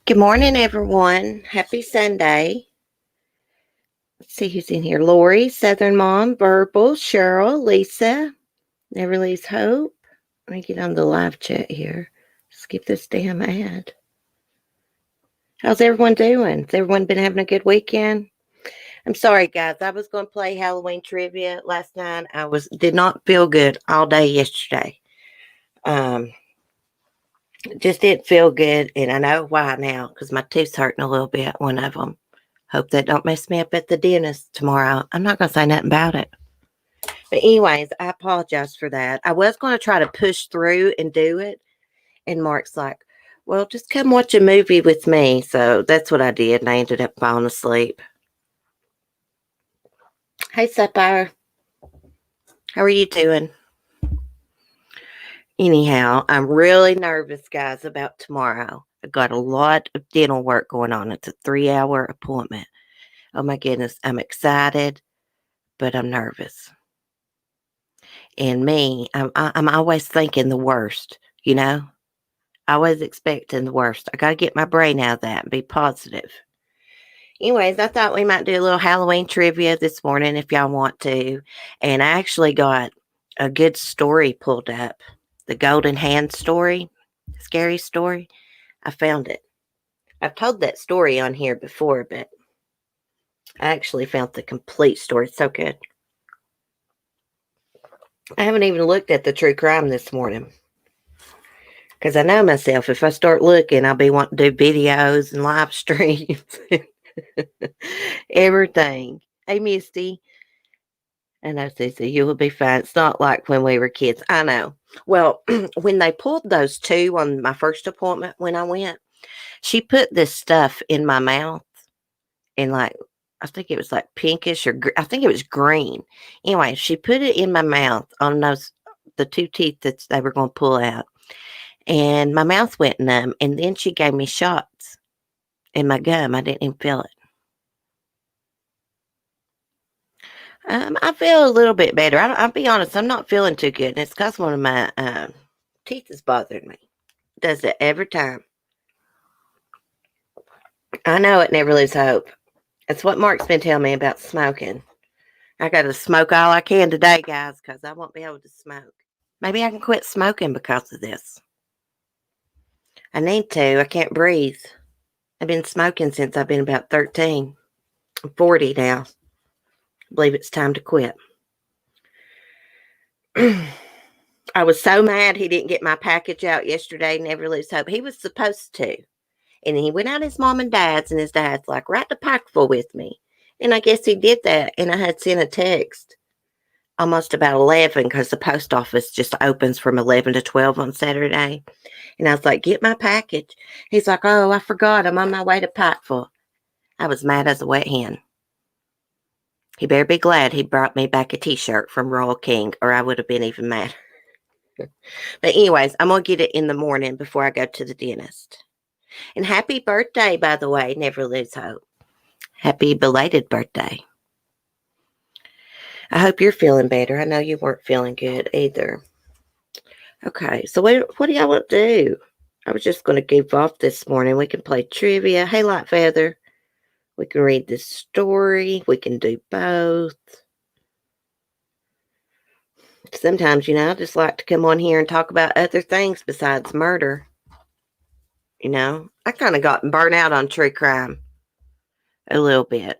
Good morning, everyone. Happy Sunday. Let's see who's in here. Lori, Southern Mom, Verbal, Cheryl, Lisa, Never Leaves Hope. Let me get on the live chat here. Skip this damn ad. How's everyone doing? Has everyone been having a good weekend? I'm sorry, guys. I was going to play Halloween trivia last night. Did not feel good all day yesterday. Just didn't feel good, and I know why now, because my tooth's hurting a little bit, one of them. Hope that don't mess me up at the dentist tomorrow. I'm not going to say nothing about it. But anyways, I apologize for that. I was going to try to push through and do it, and Mark's like, well, just come watch a movie with me. So that's what I did, and I ended up falling asleep. Hey, Sapphire. How are you doing? Anyhow, I'm really nervous, guys, about tomorrow. I've got a lot of dental work going on. It's a 3-hour appointment. Oh, my goodness. I'm excited, but I'm nervous. And me, I'm always thinking the worst, you know? Always expecting the worst. I got to get my brain out of that and be positive. Anyways, I thought we might do a little Halloween trivia this morning if y'all want to. And I actually got a good story pulled up. The Golden Hand story, scary story. I found it. I've told that story on here before, but I actually found the complete story. It's so good. I haven't even looked at the true crime this morning. Because I know myself, if I start looking, I'll be wanting to do videos and live streams. Everything. Hey, Misty. I know, Cece, you will be fine. It's not like when we were kids. I know. Well, when they pulled those two on my first appointment when I went, she put this stuff in my mouth and like, I think it was like pinkish or I think it was green. Anyway, she put it in my mouth on the two teeth that they were going to pull out. And my mouth went numb. And then she gave me shots in my gum. I didn't even feel it. I feel a little bit better. I'll be honest, I'm not feeling too good. And it's because one of my teeth is bothering me. Does it every time. I know it never loses hope. That's what Mark's been telling me about smoking. I got to smoke all I can today, guys, because I won't be able to smoke. Maybe I can quit smoking because of this. I need to. I can't breathe. I've been smoking since I've been about 13. I'm 40 now. I believe it's time to quit. I was so mad he didn't get my package out yesterday. Never lose hope. He was supposed to. And he went out his mom and dad's, and his dad's like, write the packful with me. And I guess he did that. And I had sent a text almost about 11 because the post office just opens from 11 to 12 on Saturday. And I was like, get my package. He's like, oh, I forgot. I'm on my way to packful. I was mad as a wet hen. He better be glad he brought me back a t-shirt from Royal King, or I would have been even madder. But anyways, I'm going to get it in the morning before I go to the dentist. And happy birthday, by the way. Never lose hope. Happy belated birthday. I hope you're feeling better. I know you weren't feeling good either. Okay, so what do y'all want to do? I was just going to give off this morning. We can play trivia. Hey, Light Feather. We can read this story. We can do both. Sometimes, I just like to come on here and talk about other things besides murder. You know, I kind of got burnt out on true crime a little bit.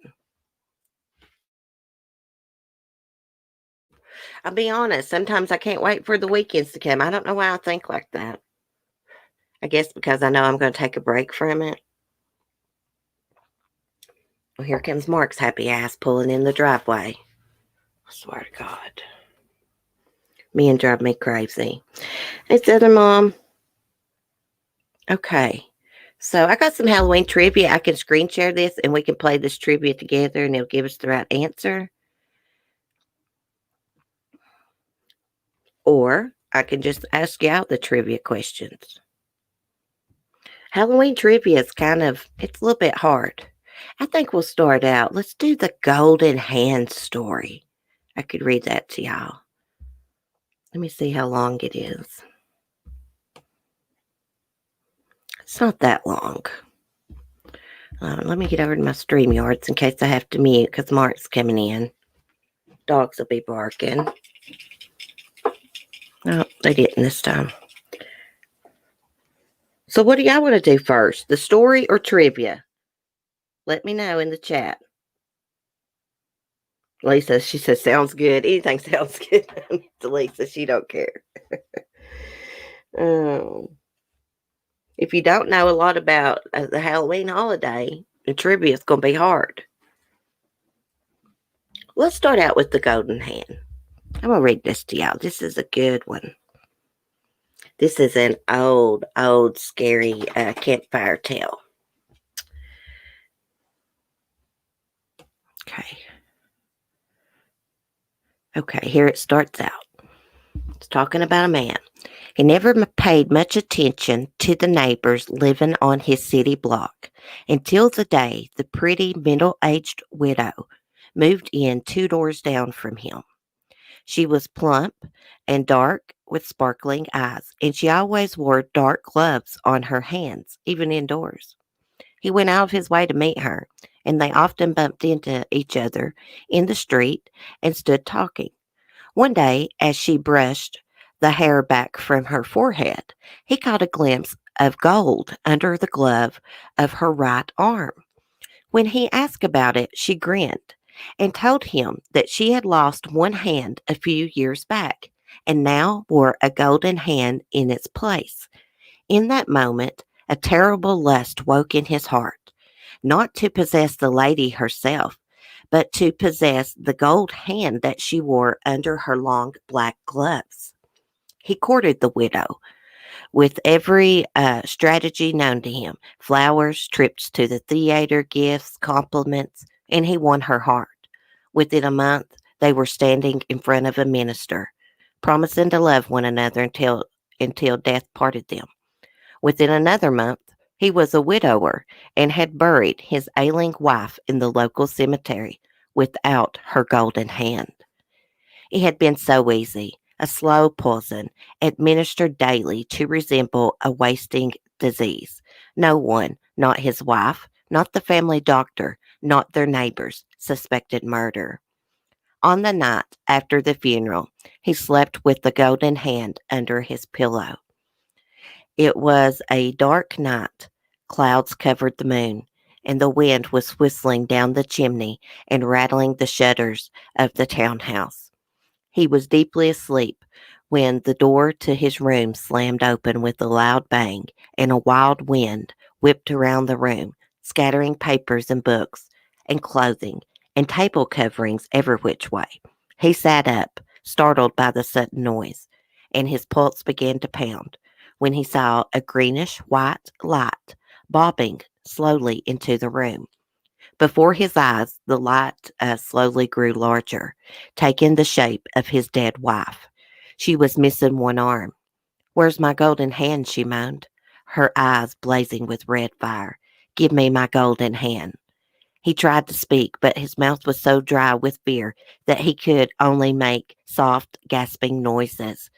I'll be honest, sometimes I can't wait for the weekends to come. I don't know why I think like that. I guess because I know I'm going to take a break from it. Well, here comes Mark's happy ass pulling in the driveway. I swear to God. Men drive me crazy. Hey, Southern Mom. Okay. So I got some Halloween trivia. I can screen share this and we can play this trivia together and it'll give us the right answer. Or I can just ask you out the trivia questions. Halloween trivia is it's a little bit hard. I think we'll start out. Let's do the Golden Hand story. I could read that to y'all. Let me see how long it is. It's not that long. Let me get over to my StreamYards in case I have to mute because Mark's coming in. Dogs will be barking. No, they didn't this time. So what do y'all want to do first? The story or trivia? Let me know in the chat. Lisa, she says, sounds good. Anything sounds good to Lisa. She don't care. If you don't know a lot about the Halloween holiday, the trivia is going to be hard. Let's start out with the Golden Hand. I'm going to read this to y'all. This is a good one. This is an old, scary campfire tale. Okay, here it starts out. It's talking about a man. He never paid much attention to the neighbors living on his city block until the day the pretty middle-aged widow moved in 2 doors down from him. She was plump and dark with sparkling eyes, and she always wore dark gloves on her hands, even indoors. He went out of his way to meet her, and they often bumped into each other in the street and stood talking. One day, as she brushed the hair back from her forehead, he caught a glimpse of gold under the glove of her right arm. When he asked about it, she grinned and told him that she had lost one hand a few years back and now wore a golden hand in its place. In that moment, a terrible lust woke in his heart, not to possess the lady herself, but to possess the gold hand that she wore under her long black gloves. He courted the widow with every strategy known to him: flowers, trips to the theater, gifts, compliments, and he won her heart. Within a month, they were standing in front of a minister, promising to love one another until death parted them. Within another month, he was a widower and had buried his ailing wife in the local cemetery without her golden hand. It had been so easy, a slow poison administered daily to resemble a wasting disease. No one, not his wife, not the family doctor, not their neighbors, suspected murder. On the night after the funeral, he slept with the golden hand under his pillow. It was a dark night. Clouds covered the moon, and the wind was whistling down the chimney and rattling the shutters of the townhouse. He was deeply asleep when the door to his room slammed open with a loud bang, and a wild wind whipped around the room, scattering papers and books and clothing and table coverings every which way. He sat up, startled by the sudden noise, and his pulse began to pound when he saw a greenish white light bobbing slowly into the room. Before his eyes, the light slowly grew larger, taking the shape of his dead wife. She was missing one arm. "Where's my golden hand?" she moaned, her eyes blazing with red fire. "Give me my golden hand." He tried to speak, but his mouth was so dry with fear that he could only make soft, gasping noises.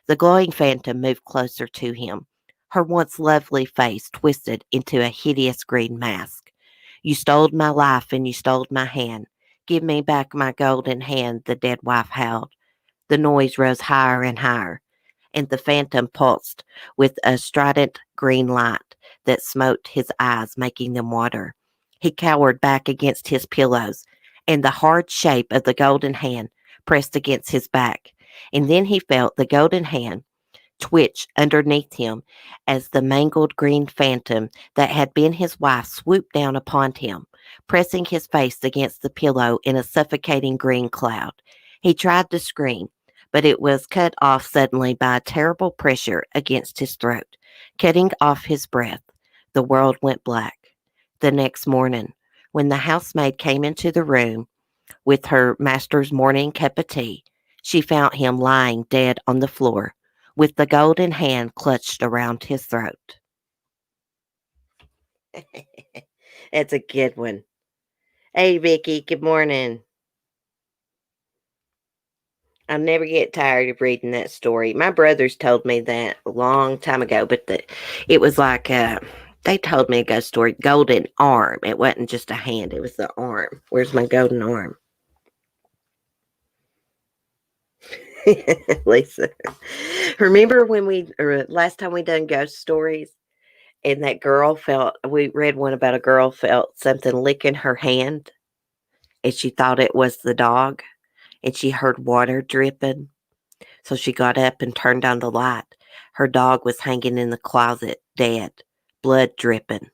The glowing phantom moved closer to him, her once lovely face twisted into a hideous green mask. "You stole my life and you stole my hand. Give me back my golden hand," the dead wife howled. The noise rose higher and higher, and the phantom pulsed with a strident green light. that smote his eyes, making them water. He cowered back against his pillows, and the hard shape of the golden hand pressed against his back. And then he felt the golden hand twitch underneath him as the mangled green phantom that had been his wife swooped down upon him, pressing his face against the pillow in a suffocating green cloud. He tried to scream, but it was cut off suddenly by a terrible pressure against his throat, cutting off his breath. The world went black. The next morning, when the housemaid came into the room with her master's morning cup of tea, she found him lying dead on the floor, with the golden hand clutched around his throat. That's a good one. Hey, Vicky, good morning. I'll never get tired of reading that story. My brothers told me that a long time ago, but it was like they told me a ghost story, golden arm. It wasn't just a hand, it was the arm. Where's my golden arm? Lisa, remember when last time we done ghost stories and that girl we read one about a girl felt something licking her hand and she thought it was the dog and she heard water dripping. So she got up and turned on the light. Her dog was hanging in the closet, dead, blood dripping.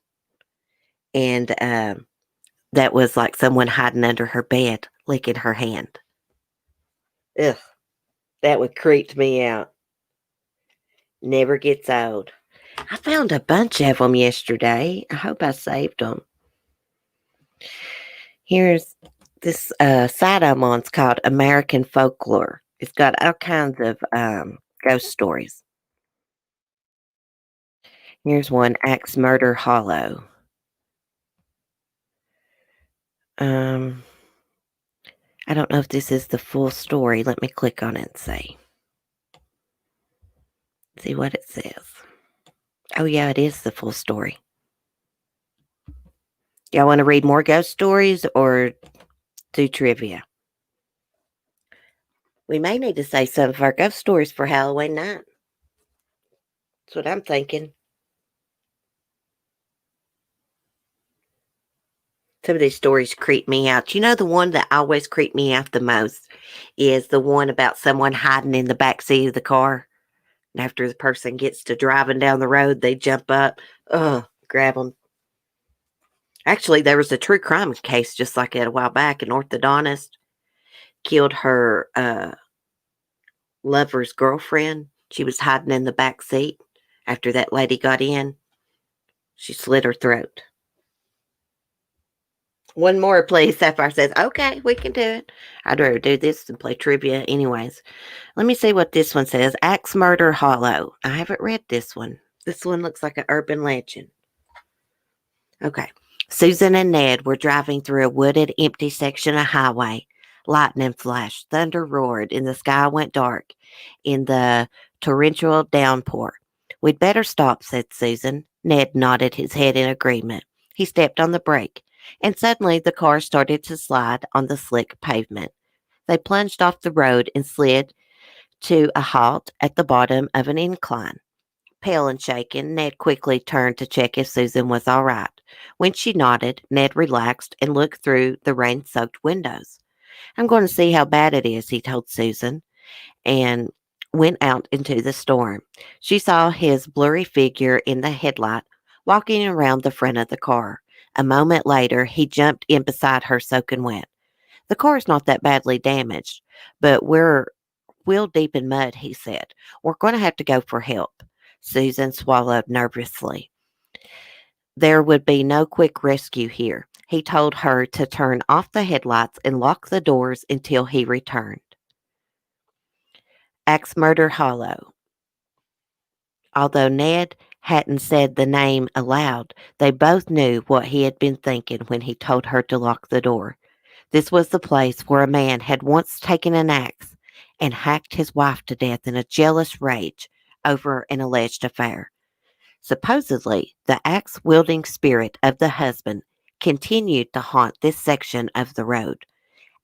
And that was like someone hiding under her bed, licking her hand. Ugh, that would creep me out. Never gets old. I found a bunch of them yesterday. I hope I saved them. Here's this site I'm on. It's called American Folklore. It's got all kinds of ghost stories. Here's one, Axe Murder Hollow. I don't know if this is the full story. Let me click on it and see. See what it says. Oh, yeah, it is the full story. Y'all want to read more ghost stories or do trivia? We may need to say some of our ghost stories for Halloween night. That's what I'm thinking. Some of these stories creep me out. You know, the one that always creeped me out the most is the one about someone hiding in the back seat of the car. And after the person gets to driving down the road, they jump up, grab them. Actually, there was a true crime case just like that a while back. An orthodontist killed her lover's girlfriend. She was hiding in the back seat. After that lady got in, she slit her throat. One more, please. Sapphire says, okay, we can do it. I'd rather do this than play trivia anyways. Let me see what this one says. Axe Murder Hollow. I haven't read this one. This one looks like an urban legend. Okay. Susan and Ned were driving through a wooded, empty section of highway. Lightning flashed, thunder roared, and the sky went dark in the torrential downpour. We'd better stop, said Susan. Ned nodded his head in agreement. He stepped on the brake, and suddenly the car started to slide on the slick pavement. They plunged off the road and slid to a halt at the bottom of an incline. Pale and shaken, Ned quickly turned to check if Susan was all right. When she nodded, Ned relaxed and looked through the rain-soaked windows. I'm going to see how bad it is, he told Susan, and went out into the storm. She saw his blurry figure in the headlight walking around the front of the car. A moment later, he jumped in beside her soaking wet. The car's not that badly damaged, but we're wheel deep in mud, he said. We're going to have to go for help. Susan swallowed nervously. There would be no quick rescue here. He told her to turn off the headlights and lock the doors until he returned. Axe Murder Hollow. Although Ned hadn't said the name aloud, they both knew what he had been thinking when he told her to lock the door. This was the place where a man had once taken an axe and hacked his wife to death in a jealous rage over an alleged affair. Supposedly, the axe-wielding spirit of the husband continued to haunt this section of the road.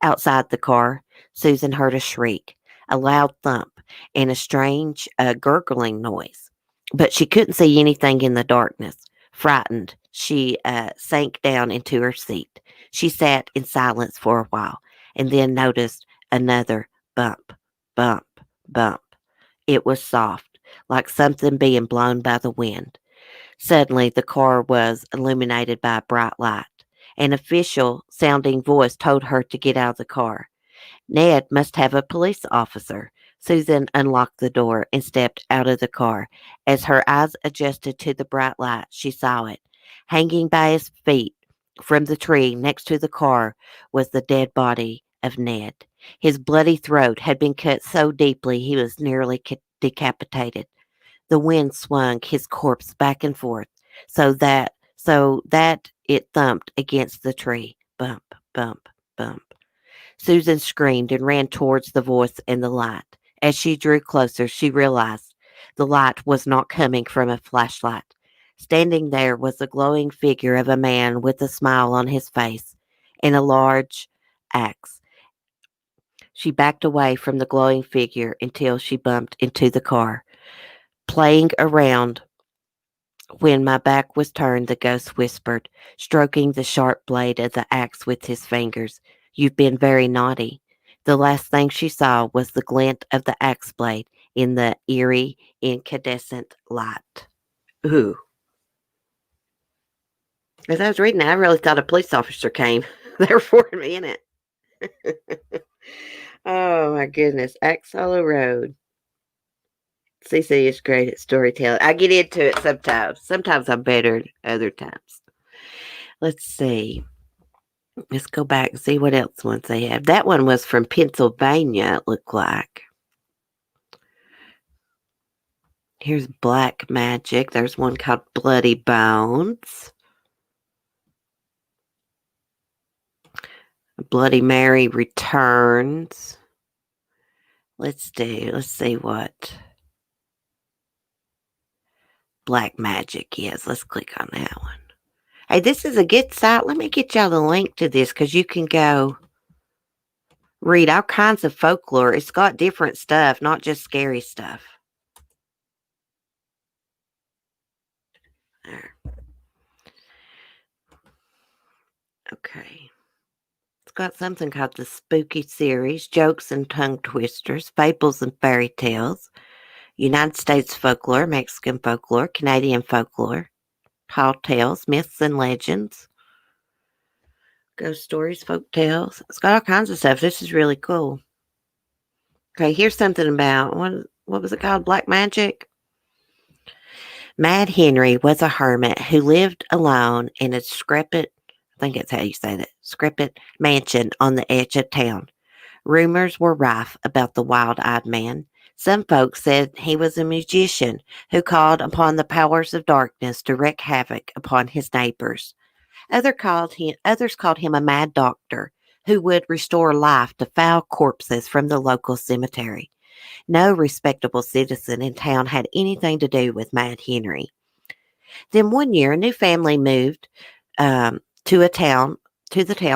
Outside the car, Susan heard a shriek, a loud thump, and a strange gurgling noise. But she couldn't see anything in the darkness. Frightened, she sank down into her seat. She sat in silence for a while and then noticed another bump, bump, bump. It was soft, like something being blown by the wind. Suddenly, the car was illuminated by a bright light. An official sounding voice told her to get out of the car. Ned must have a police officer. Susan unlocked the door and stepped out of the car. As her eyes adjusted to the bright light, she saw it. Hanging by his feet from the tree next to the car was the dead body of Ned. His bloody throat had been cut so deeply he was nearly decapitated. The wind swung his corpse back and forth so that it thumped against the tree. Bump, bump, bump. Susan screamed and ran towards the voice and the light. As she drew closer, she realized the light was not coming from a flashlight. Standing there was the glowing figure of a man with a smile on his face and a large axe. She backed away from the glowing figure until she bumped into the car. Playing around when my back was turned, the ghost whispered, stroking the sharp blade of the axe with his fingers. You've been very naughty. The last thing she saw was the glint of the axe blade in the eerie, incandescent light. Ooh. As I was reading it, I really thought a police officer came there for a minute. Oh my goodness. Axe Hollow Road. CC is great at storytelling. I get into it sometimes. Sometimes I'm better other times. Let's see. Let's go back and see what else ones they have. That one was from Pennsylvania, it looked like. Here's Black Magic. There's one called Bloody Bones. Bloody Mary Returns. Let's see what Black Magic is. Let's click on that one. Hey, this is a good site. Let me get y'all the link to this because you can go read all kinds of folklore. It's got different stuff, not just scary stuff. There. Okay. It's got something called the Spooky Series, Jokes and Tongue Twisters, Fables and Fairy Tales, United States Folklore, Mexican Folklore, Canadian Folklore, Tall Tales, Myths and Legends, Ghost Stories, Folk Tales. It's got all kinds of stuff. This is really cool. Okay, here's something about, what was it called? Black Magic? Mad Henry was a hermit who lived alone in a decrepit, I think that's how you say that, decrepit mansion on the edge of town. Rumors were rife about the wild-eyed man. Some folks said he was a magician who called upon the powers of darkness to wreak havoc upon his neighbors. Others called him a mad doctor who would restore life to foul corpses from the local cemetery. No respectable citizen in town had anything to do with Mad Henry. Then one year, a new family moved to the town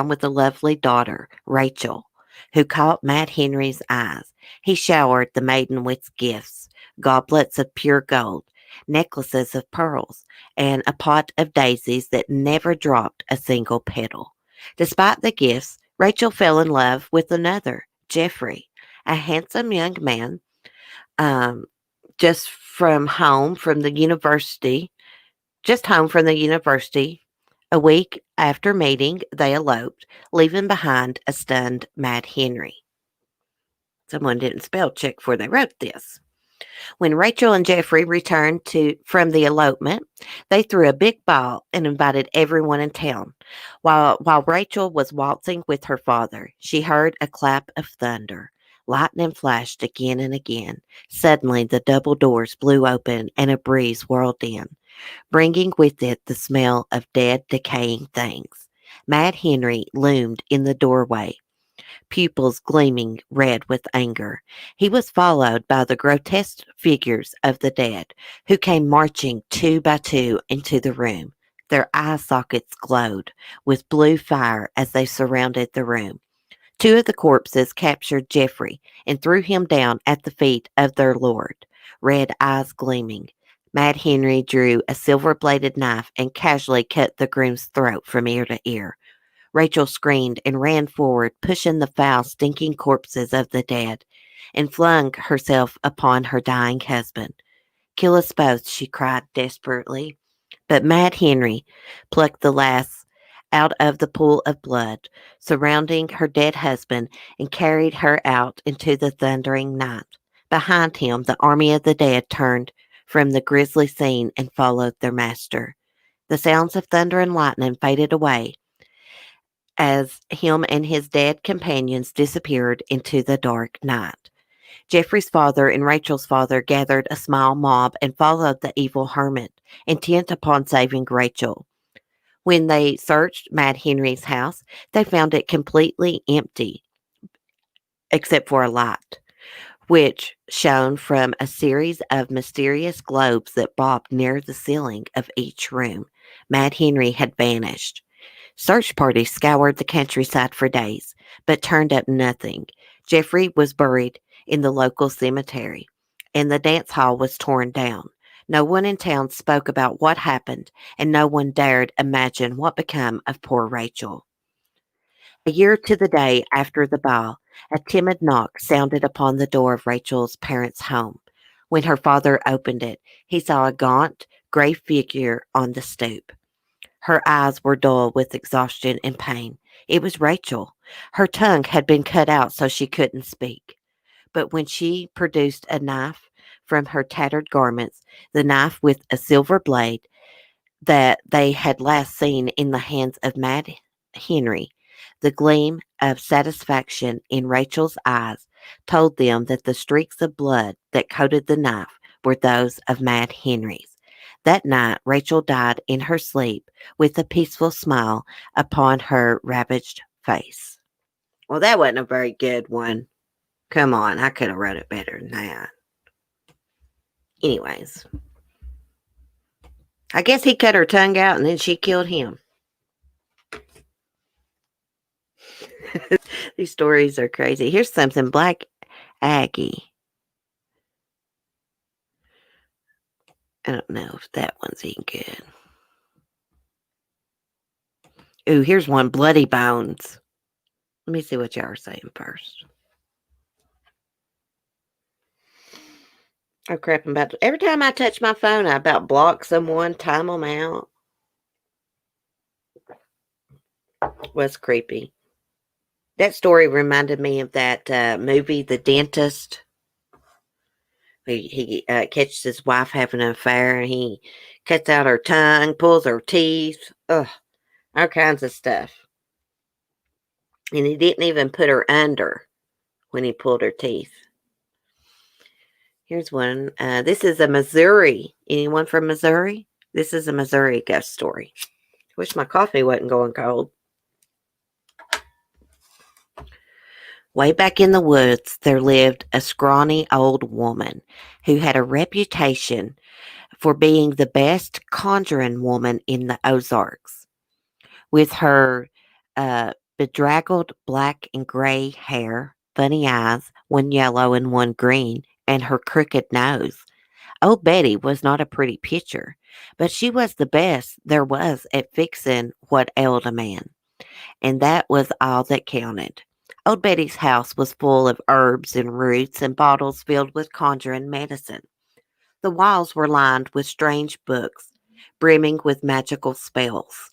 with a lovely daughter, Rachel, who caught Mad Henry's eyes. He showered the maiden with gifts, goblets of pure gold, necklaces of pearls, and a pot of daisies that never dropped a single petal. Despite the gifts, Rachel fell in love with another, Jeffrey, a handsome young man, just home from the university. A week after meeting, they eloped, leaving behind a stunned Mad Henry. Someone didn't spell check before they wrote this. When Rachel and Jeffrey returned from the elopement, they threw a big ball and invited everyone in town. While Rachel was waltzing with her father, she heard a clap of thunder. Lightning flashed again and again. Suddenly, the double doors blew open and a breeze whirled in, bringing with it the smell of dead, decaying things. Mad Henry loomed in the doorway, pupils gleaming red with anger. He was followed by the grotesque figures of the dead, who came marching two by two into the room. Their eye sockets glowed with blue fire as they surrounded the room. Two of the corpses captured Jeffrey and threw him down at the feet of their lord, red eyes gleaming. Mad Henry drew a silver-bladed knife and casually cut the groom's throat from ear to ear. Rachel screamed and ran forward, pushing the foul, stinking corpses of the dead, and flung herself upon her dying husband. "Kill us both," she cried desperately. But Mad Henry plucked the lass out of the pool of blood surrounding her dead husband and carried her out into the thundering night. Behind him, the army of the dead turned from the grisly scene and followed their master. The sounds of thunder and lightning faded away as him and his dead companions disappeared into the dark night. Jeffrey's father and Rachel's father gathered a small mob and followed the evil hermit, intent upon saving Rachel. When they searched Mad Henry's house, they found it completely empty, except for a light, which shone from a series of mysterious globes that bobbed near the ceiling of each room. Mad Henry had vanished. Search parties scoured the countryside for days, but turned up nothing. Jeffrey was buried in the local cemetery, and the dance hall was torn down. No one in town spoke about what happened, and no one dared imagine what became of poor Rachel. A year to the day after the ball, a timid knock sounded upon the door of Rachel's parents' home. When her father opened it, he saw a gaunt, gray figure on the stoop. Her eyes were dull with exhaustion and pain. It was Rachel. Her tongue had been cut out so she couldn't speak. But when she produced a knife from her tattered garments, the knife with a silver blade that they had last seen in the hands of Mad Henry, the gleam of satisfaction in Rachel's eyes told them that the streaks of blood that coated the knife were those of Mad Henry's. That night, Rachel died in her sleep with a peaceful smile upon her ravaged face. Well, that wasn't a very good one. Come on, I could have wrote it better than that. Anyways, I guess he cut her tongue out and then she killed him. These stories are crazy. Here's something. Black Aggie. I don't know if that one's even good. Ooh, here's one. Bloody Bones. Let me see what y'all are saying first. Oh, crap. Every time I touch my phone, I about block someone, time them out. Was creepy. That story reminded me of that movie, The Dentist. He catches his wife having an affair, and he cuts out her tongue, pulls her teeth, ugh, all kinds of stuff. And he didn't even put her under when he pulled her teeth. Here's one. This is a Missouri. Anyone from Missouri? This is a Missouri ghost story. Wish my coffee wasn't going cold. Way back in the woods, there lived a scrawny old woman who had a reputation for being the best conjuring woman in the Ozarks. With her bedraggled black and gray hair, funny eyes, one yellow and one green, and her crooked nose. Old Betty was not a pretty picture, but she was the best there was at fixing what ailed a man. And that was all that counted. Old Betty's house was full of herbs and roots and bottles filled with conjuring medicine. The walls were lined with strange books, brimming with magical spells.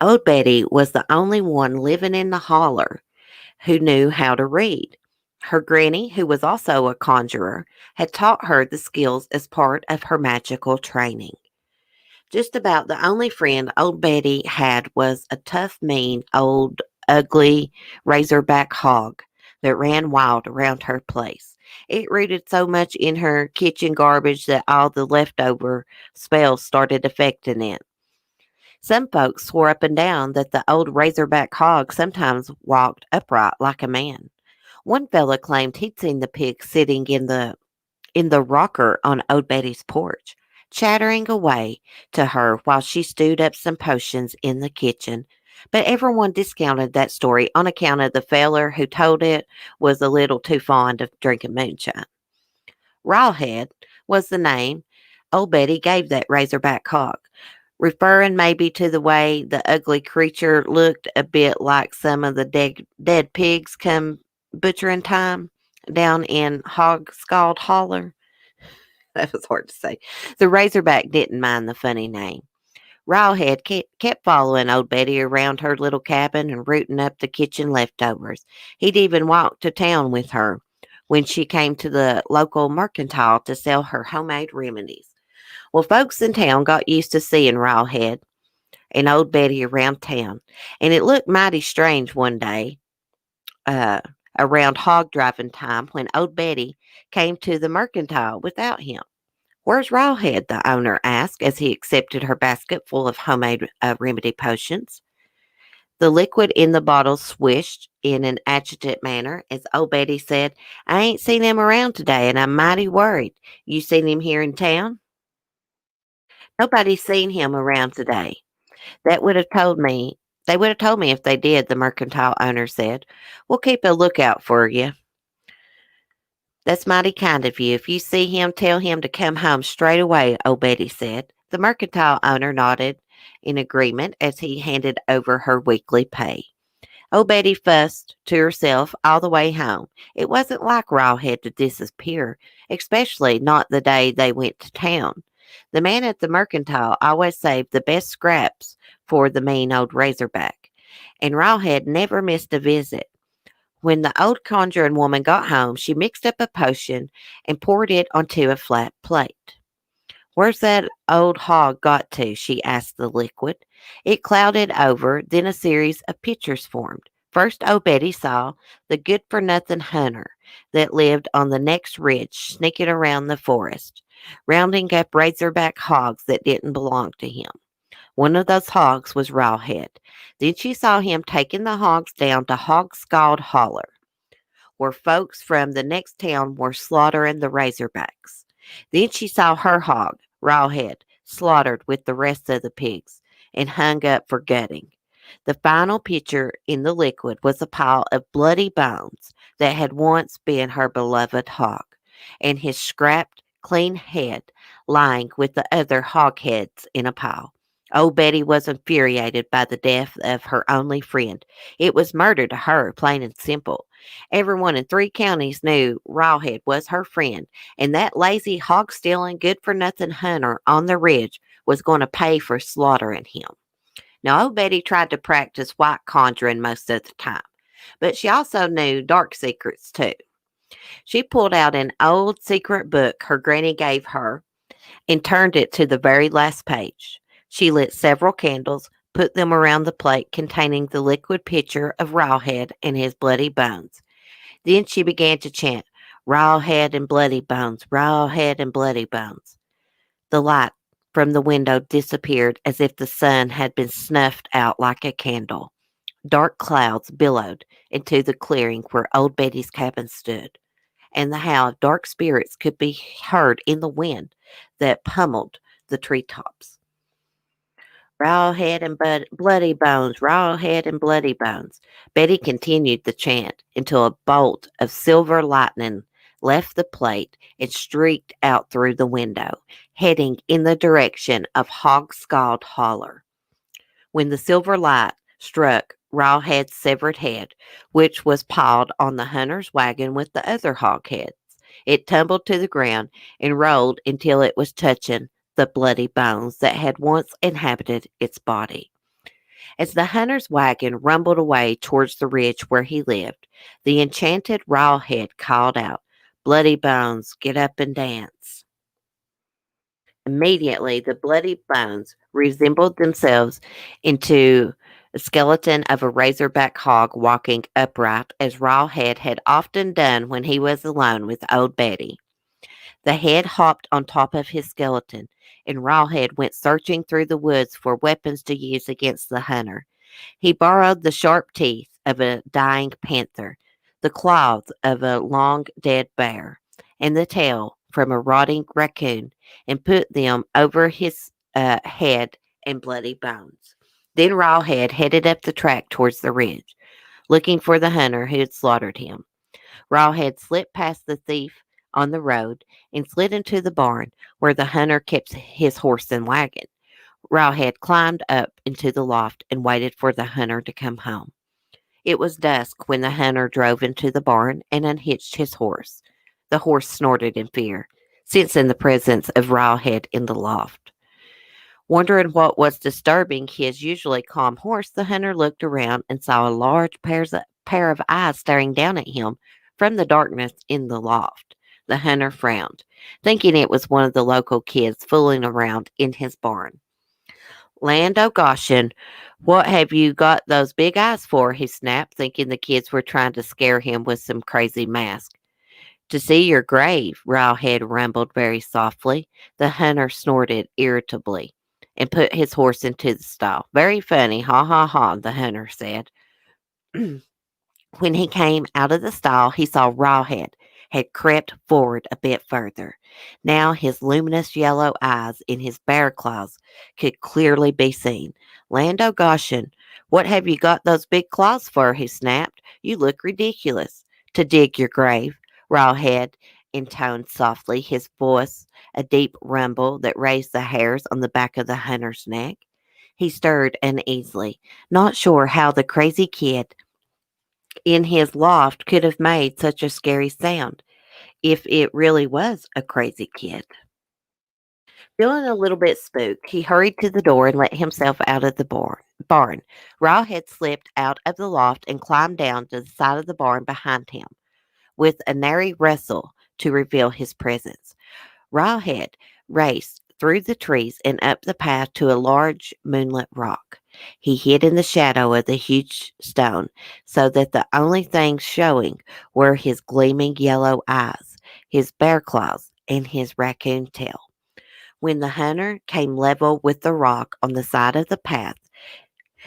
Old Betty was the only one living in the holler who knew how to read. Her granny, who was also a conjurer, had taught her the skills as part of her magical training. Just about the only friend old Betty had was a tough, mean, old, ugly razorback hog that ran wild around her place. It rooted so much in her kitchen garbage that all the leftover spells started affecting it. Some folks swore up and down that the old razorback hog sometimes walked upright like a man. One fella claimed he'd seen the pig sitting in the rocker on old Betty's porch, chattering away to her while she stewed up some potions in the kitchen. But everyone discounted that story on account of the feller who told it was a little too fond of drinking moonshine. Rawhead was the name Old Betty gave that razorback hog, referring maybe to the way the ugly creature looked a bit like some of the dead pigs come butchering time down in Hog Scald Holler. That was hard to say. The razorback didn't mind the funny name. Rawhead kept following old Betty around her little cabin and rooting up the kitchen leftovers. He'd even walked to town with her when she came to the local mercantile to sell her homemade remedies. Well, folks in town got used to seeing Rawhead and old Betty around town, and it looked mighty strange one day uh, around hog driving time when old Betty came to the mercantile without him. Where's Rawhead? The owner asked as he accepted her basket full of homemade remedy potions. The liquid in the bottle swished in an agitated manner as old Betty said, I ain't seen him around today and I'm mighty worried. You seen him here in town? Nobody's seen him around today. That would have told me. They would have told me if they did, the mercantile owner said. We'll keep a lookout for you. That's mighty kind of you. If you see him, tell him to come home straight away, old Betty said. The mercantile owner nodded in agreement as he handed over her weekly pay. Old Betty fussed to herself all the way home. It wasn't like Rawhead to disappear, especially not the day they went to town. The man at the mercantile always saved the best scraps for the mean old razorback, and Rawhead never missed a visit. When the old conjuring woman got home, she mixed up a potion and poured it onto a flat plate. Where's that old hog got to? She asked the liquid. It clouded over, then a series of pictures formed. First, old Betty saw the good for nothing hunter that lived on the next ridge, sneaking around the forest, rounding up razorback hogs that didn't belong to him. One of those hogs was Rawhead. Then she saw him taking the hogs down to Hog Scald Holler, where folks from the next town were slaughtering the razorbacks. Then she saw her hog, Rawhead, slaughtered with the rest of the pigs and hung up for gutting. The final picture in the liquid was a pile of bloody bones that had once been her beloved hog, and his scrapped, clean head lying with the other hog heads in a pile. Old Betty was infuriated by the death of her only friend. It was murder to her, plain and simple. Everyone in 3 counties knew Rawhead was her friend, and that lazy, hog stealing, good for nothing hunter on the ridge was going to pay for slaughtering him. Now, old Betty tried to practice white conjuring most of the time, but she also knew dark secrets too. She pulled out an old secret book her granny gave her and turned it to the very last page. She lit several candles, put them around the plate containing the liquid pitcher of Rawhead and his bloody bones. Then she began to chant, Rawhead and bloody bones, Rawhead and bloody bones. The light from the window disappeared as if the sun had been snuffed out like a candle. Dark clouds billowed into the clearing where old Betty's cabin stood, and the howl of dark spirits could be heard in the wind that pummeled the treetops. Rawhead and bloody bones, Rawhead and bloody bones. Betty continued the chant until a bolt of silver lightning left the plate and streaked out through the window, heading in the direction of Hog Scald Holler. When the silver light struck Rawhead's severed head, which was piled on the hunter's wagon with the other hog heads, it tumbled to the ground and rolled until it was touching the bloody bones that had once inhabited its body. As the hunter's wagon rumbled away towards the ridge where he lived, the enchanted Rawhead called out, Bloody bones, get up and dance. Immediately, the bloody bones resembled themselves into a skeleton of a razorback hog walking upright, as Rawhead had often done when he was alone with old Betty. The head hopped on top of his skeleton, and Rawhead went searching through the woods for weapons to use against the hunter. He borrowed the sharp teeth of a dying panther, the claws of a long dead bear, and the tail from a rotting raccoon, and put them over his head and bloody bones. Then Rawhead headed up the track towards the ridge, looking for the hunter who had slaughtered him. Rawhead slipped past the thief on the road and slid into the barn where the hunter kept his horse and wagon. Rawhead climbed up into the loft and waited for the hunter to come home. It was dusk when the hunter drove into the barn and unhitched his horse. The horse snorted in fear, sensing the presence of Rawhead in the loft. Wondering what was disturbing his usually calm horse, the hunter looked around and saw a large pair of eyes staring down at him from the darkness in the loft. The hunter frowned, thinking it was one of the local kids fooling around in his barn. Land o' Goshen, what have you got those big eyes for? He snapped, thinking the kids were trying to scare him with some crazy mask. To see your grave, Rawhead rumbled very softly. The hunter snorted irritably and put his horse into the stall. Very funny, ha ha ha, the hunter said. When he came out of the stall, he saw Rawhead had crept forward a bit further. Now his luminous yellow eyes in his bear claws could clearly be seen. Land o' Goshen, what have you got those big claws for? He snapped. You look ridiculous. To dig your grave, Rawhead intoned softly, his voice a deep rumble that raised the hairs on the back of the hunter's neck. He stirred uneasily, not sure how the crazy kid in his loft could have made such a scary sound if it really was a crazy kid. Feeling a little bit spooked, he hurried to the door and let himself out of the barn. Raw had slipped out of the loft and climbed down to the side of the barn behind him, with a nary rustle to reveal his presence. Rawhead raced through the trees and up the path to a large moonlit rock. He hid in the shadow of the huge stone so that the only things showing were his gleaming yellow eyes, his bear claws, and his raccoon tail. When the hunter came level with the rock on the side of the path,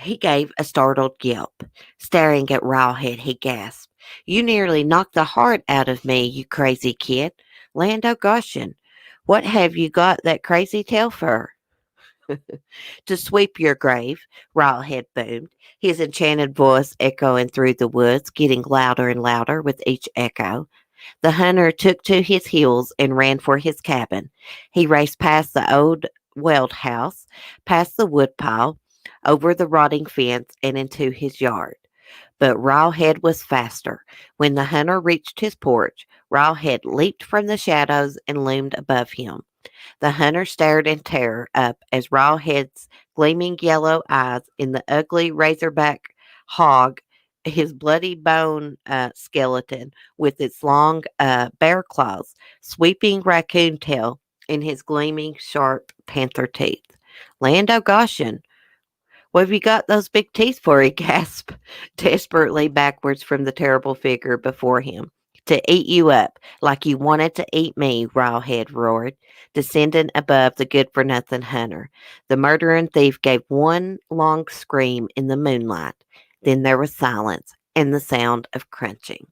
he gave a startled yelp. Staring at Rawhead, he gasped, "You nearly knocked the heart out of me, you crazy kid. Land o' Goshen, what have you got that crazy tail for?" To sweep your grave, Rawhead boomed, his enchanted voice echoing through the woods, getting louder and louder with each echo. The hunter took to his heels and ran for his cabin. He raced past the old weld house, past the woodpile, over the rotting fence, and into his yard. But Rawhead was faster. When the hunter reached his porch, Rawhead leaped from the shadows and loomed above him. The hunter stared in terror up as Rawhead's gleaming yellow eyes in the ugly razorback hog, his bloody bone skeleton with its long bear claws, sweeping raccoon tail, and his gleaming sharp panther teeth. Land o' Goshen, what have you got those big teeth for? He gasped desperately backwards from the terrible figure before him. To eat you up like you wanted to eat me, Rawhead roared, descending above the good for nothing hunter. The murdering thief gave one long scream in the moonlight. Then there was silence and the sound of crunching.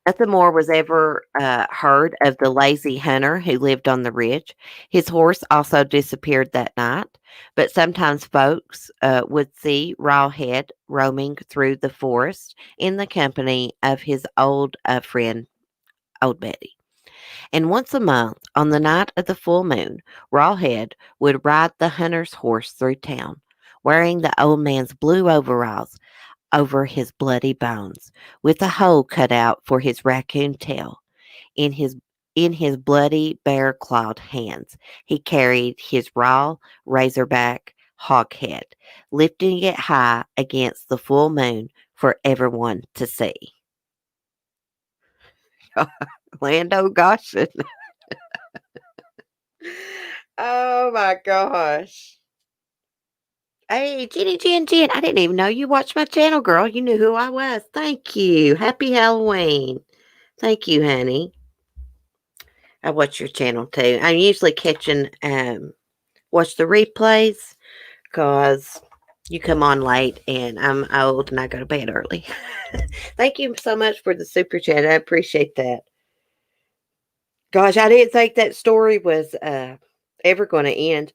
Nothing more was ever heard of the lazy hunter who lived on the ridge. His horse also disappeared that night, but sometimes folks would see Rawhead roaming through the forest in the company of his old friend, Old Betty. And once a month, on the night of the full moon, Rawhead would ride the hunter's horse through town, wearing the old man's blue overalls over his bloody bones, with a hole cut out for his raccoon tail. In his bloody bear clawed hands, he carried his raw razorback hog head, lifting it high against the full moon for everyone to see. Land o' Goshen. Oh my gosh. Hey, Jen, I didn't even know you watched my channel, girl. You knew who I was. Thank you. Happy Halloween. Thank you, honey. I watch your channel too. I'm usually catching watch the replays because you come on late and I'm old and I go to bed early. Thank you so much for the super chat. I appreciate that. Gosh, I didn't think that story was ever going to end.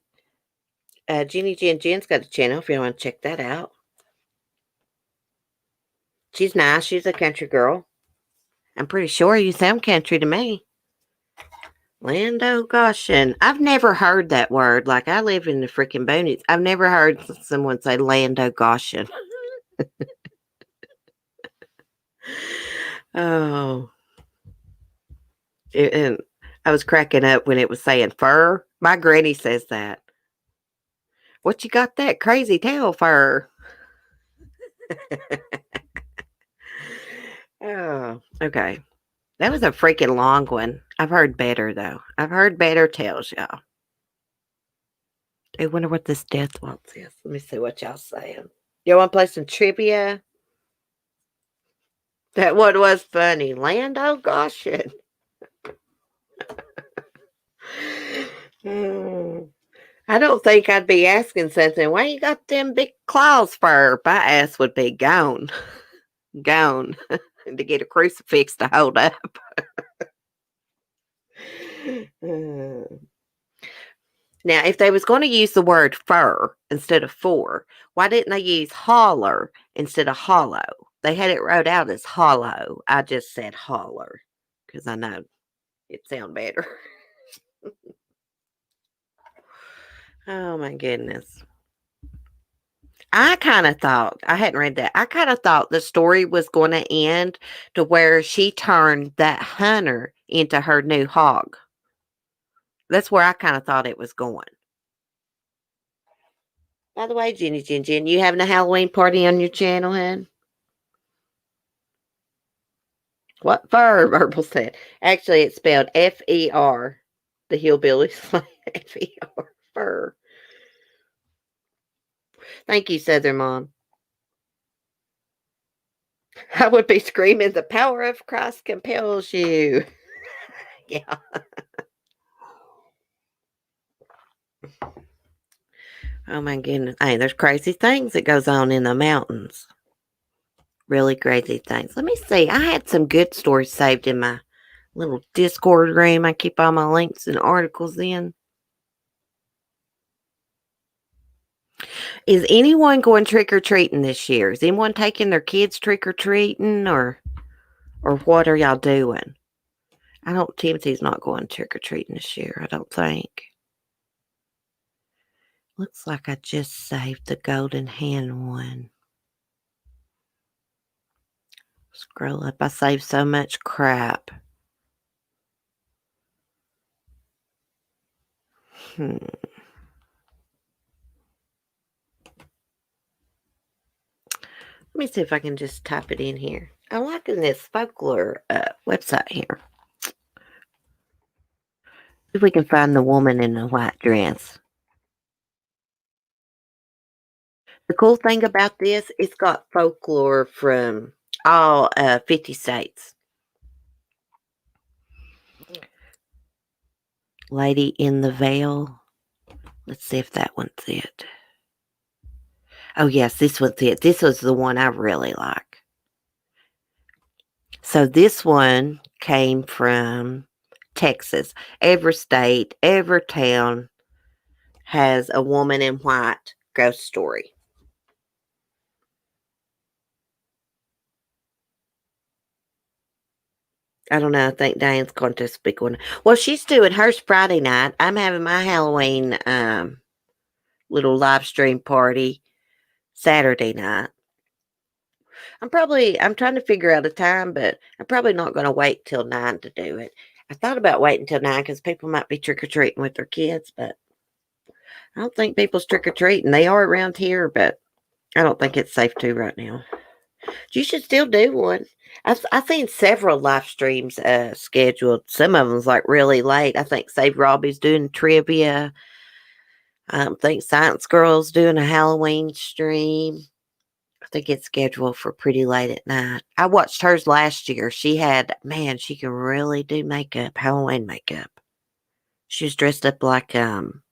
Jen's got a channel if you want to check that out. She's nice. She's a country girl. I'm pretty sure you sound country to me. Lando Goshen. I've never heard that word. Like, I live in the freaking boonies. I've never heard someone say Lando Goshen. Oh. And I was cracking up when it was saying fur. My granny says that. What you got that crazy tail fur? Oh, okay. That was a freaking long one. I've heard better, though. I've heard better tales, y'all. I wonder what this death waltz is. Let me see what y'all saying. Y'all want to play some trivia? That one was funny. Lando Goshen. I don't think I'd be asking something. Why you got them big claws for? My ass would be gone. Gone. To get a crucifix to hold up. Now, if they was going to use the word fur instead of for, why didn't they use holler instead of hollow? They had it wrote out as hollow. I just said holler because I know it sound better. Oh my goodness. I kind of thought, I hadn't read that. I kind of thought the story was going to end to where she turned that hunter into her new hog. That's where I kind of thought it was going. By the way, Jenny Jen, you having a Halloween party on your channel, hun? What fur? Verbal said. Actually, it's spelled F-E-R. The hillbillies F-E-R. Fur. Thank you, Southern Mom. I would be screaming, the power of Christ compels you. Yeah. Oh my goodness. Hey, there's crazy things that goes on in the mountains. Really crazy things. Let me see. I had some good stories saved in my little Discord room. I keep all my links and articles in. Is anyone going trick-or-treating this year? Is anyone taking their kids trick-or-treating or what are y'all doing? Timothy's not going trick-or-treating this year, I don't think. Looks like I just saved the golden hand one. Scroll up. I saved so much crap. Let me see if I can just type it in here. I'm liking this folklore website here. See if we can find the woman in the white dress. The cool thing about this, it's got folklore from all 50 states. Lady in the Veil. Let's see if that one's it. Oh, yes, this one's it. This was the one I really like. So this one came from Texas. Every state, every town has a woman in white ghost story. I don't know. I think Diane's going to speak on. Well, she's doing hers Friday night. I'm having my Halloween little live stream party Saturday night. I'm trying to figure out a time, but I'm probably not going to wait till 9 to do it. I thought about waiting till 9 because people might be trick-or-treating with their kids, but I don't think people's trick-or-treating. They are around here, but I don't think it's safe to right now. You should still do one. I've seen several live streams scheduled. Some of them's like really late. I think Save Robbie's doing trivia. I think Science Girl's doing a Halloween stream. I think it's scheduled for pretty late at night. I watched hers last year. She can really do makeup, Halloween makeup. She was dressed up like, from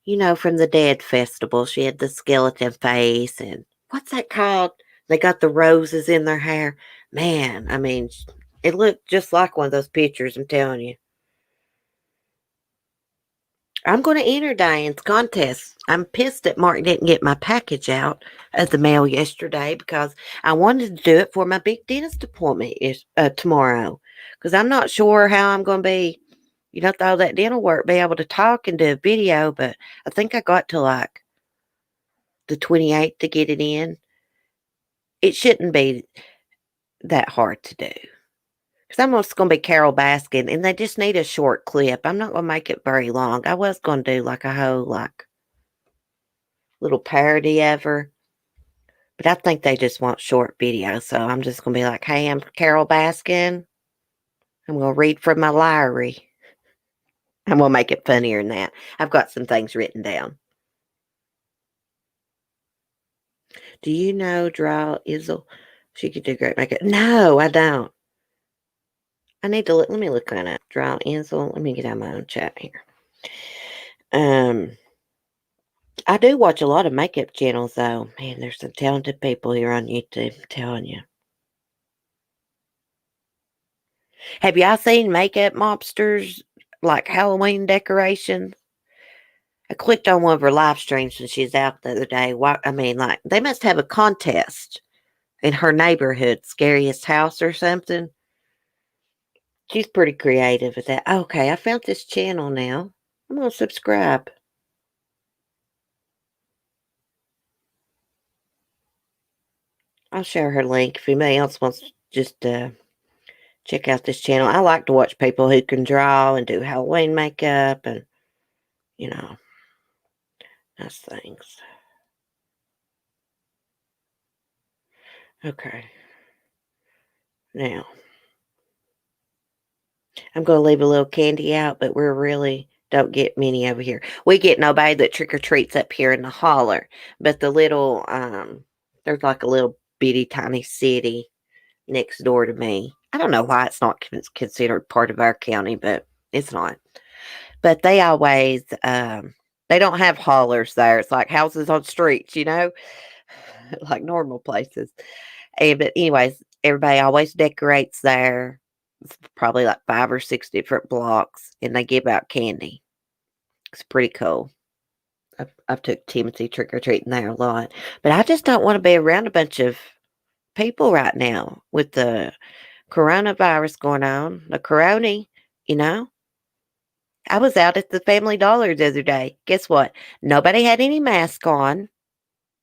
the Dead Festival. She had the skeleton face and what's that called? They got the roses in their hair. Man, I mean, it looked just like one of those pictures, I'm telling you. I'm going to enter Diane's contest. I'm pissed that Mark didn't get my package out of the mail yesterday because I wanted to do it for my big dentist appointment tomorrow. Because I'm not sure how I'm going to be, with all that dental work, be able to talk and do a video. But I think I got to like the 28th to get it in. It shouldn't be that hard to do. Because I'm just going to be Carol Baskin, and they just need a short clip. I'm not going to make it very long. I was going to do like a whole little parody of her, but I think they just want short videos. So I'm just going to be like, hey, I'm Carol Baskin. I'm going to read from my diary. I'm going to make it funnier than that. I've got some things written down. Do you know Draw Izzle? She could do great makeup. No, I don't. I need to let me look on it. Draw Izzle. Let me get on my own chat here. I do watch a lot of makeup channels, though. Man, there's some talented people here on YouTube, I'm telling you. Have y'all seen makeup mobsters, like Halloween decorations? I clicked on one of her live streams when she's out the other day. They must have a contest in her neighborhood, scariest house or something. She's pretty creative with that. Okay, I found this channel now. I'm going to subscribe. I'll share her link if anybody else wants to just check out this channel. I like to watch people who can draw and do Halloween makeup and, nice things. Okay. Now, I'm going to leave a little candy out, but we're really don't get many over here. We get nobody that trick-or-treats up here in the holler, but the little, there's like a little bitty tiny city next door to me. I don't know why it's not considered part of our county, but it's not. But they always, they don't have haulers there. It's like houses on streets, like normal places. But anyways, everybody always decorates there. It's probably like 5 or 6 different blocks, and they give out candy. It's pretty cool. I've took Timothy trick-or-treating there a lot. But I just don't want to be around a bunch of people right now with the coronavirus going on, the corona, I was out at the Family Dollar the other day. Guess what? Nobody had any mask on,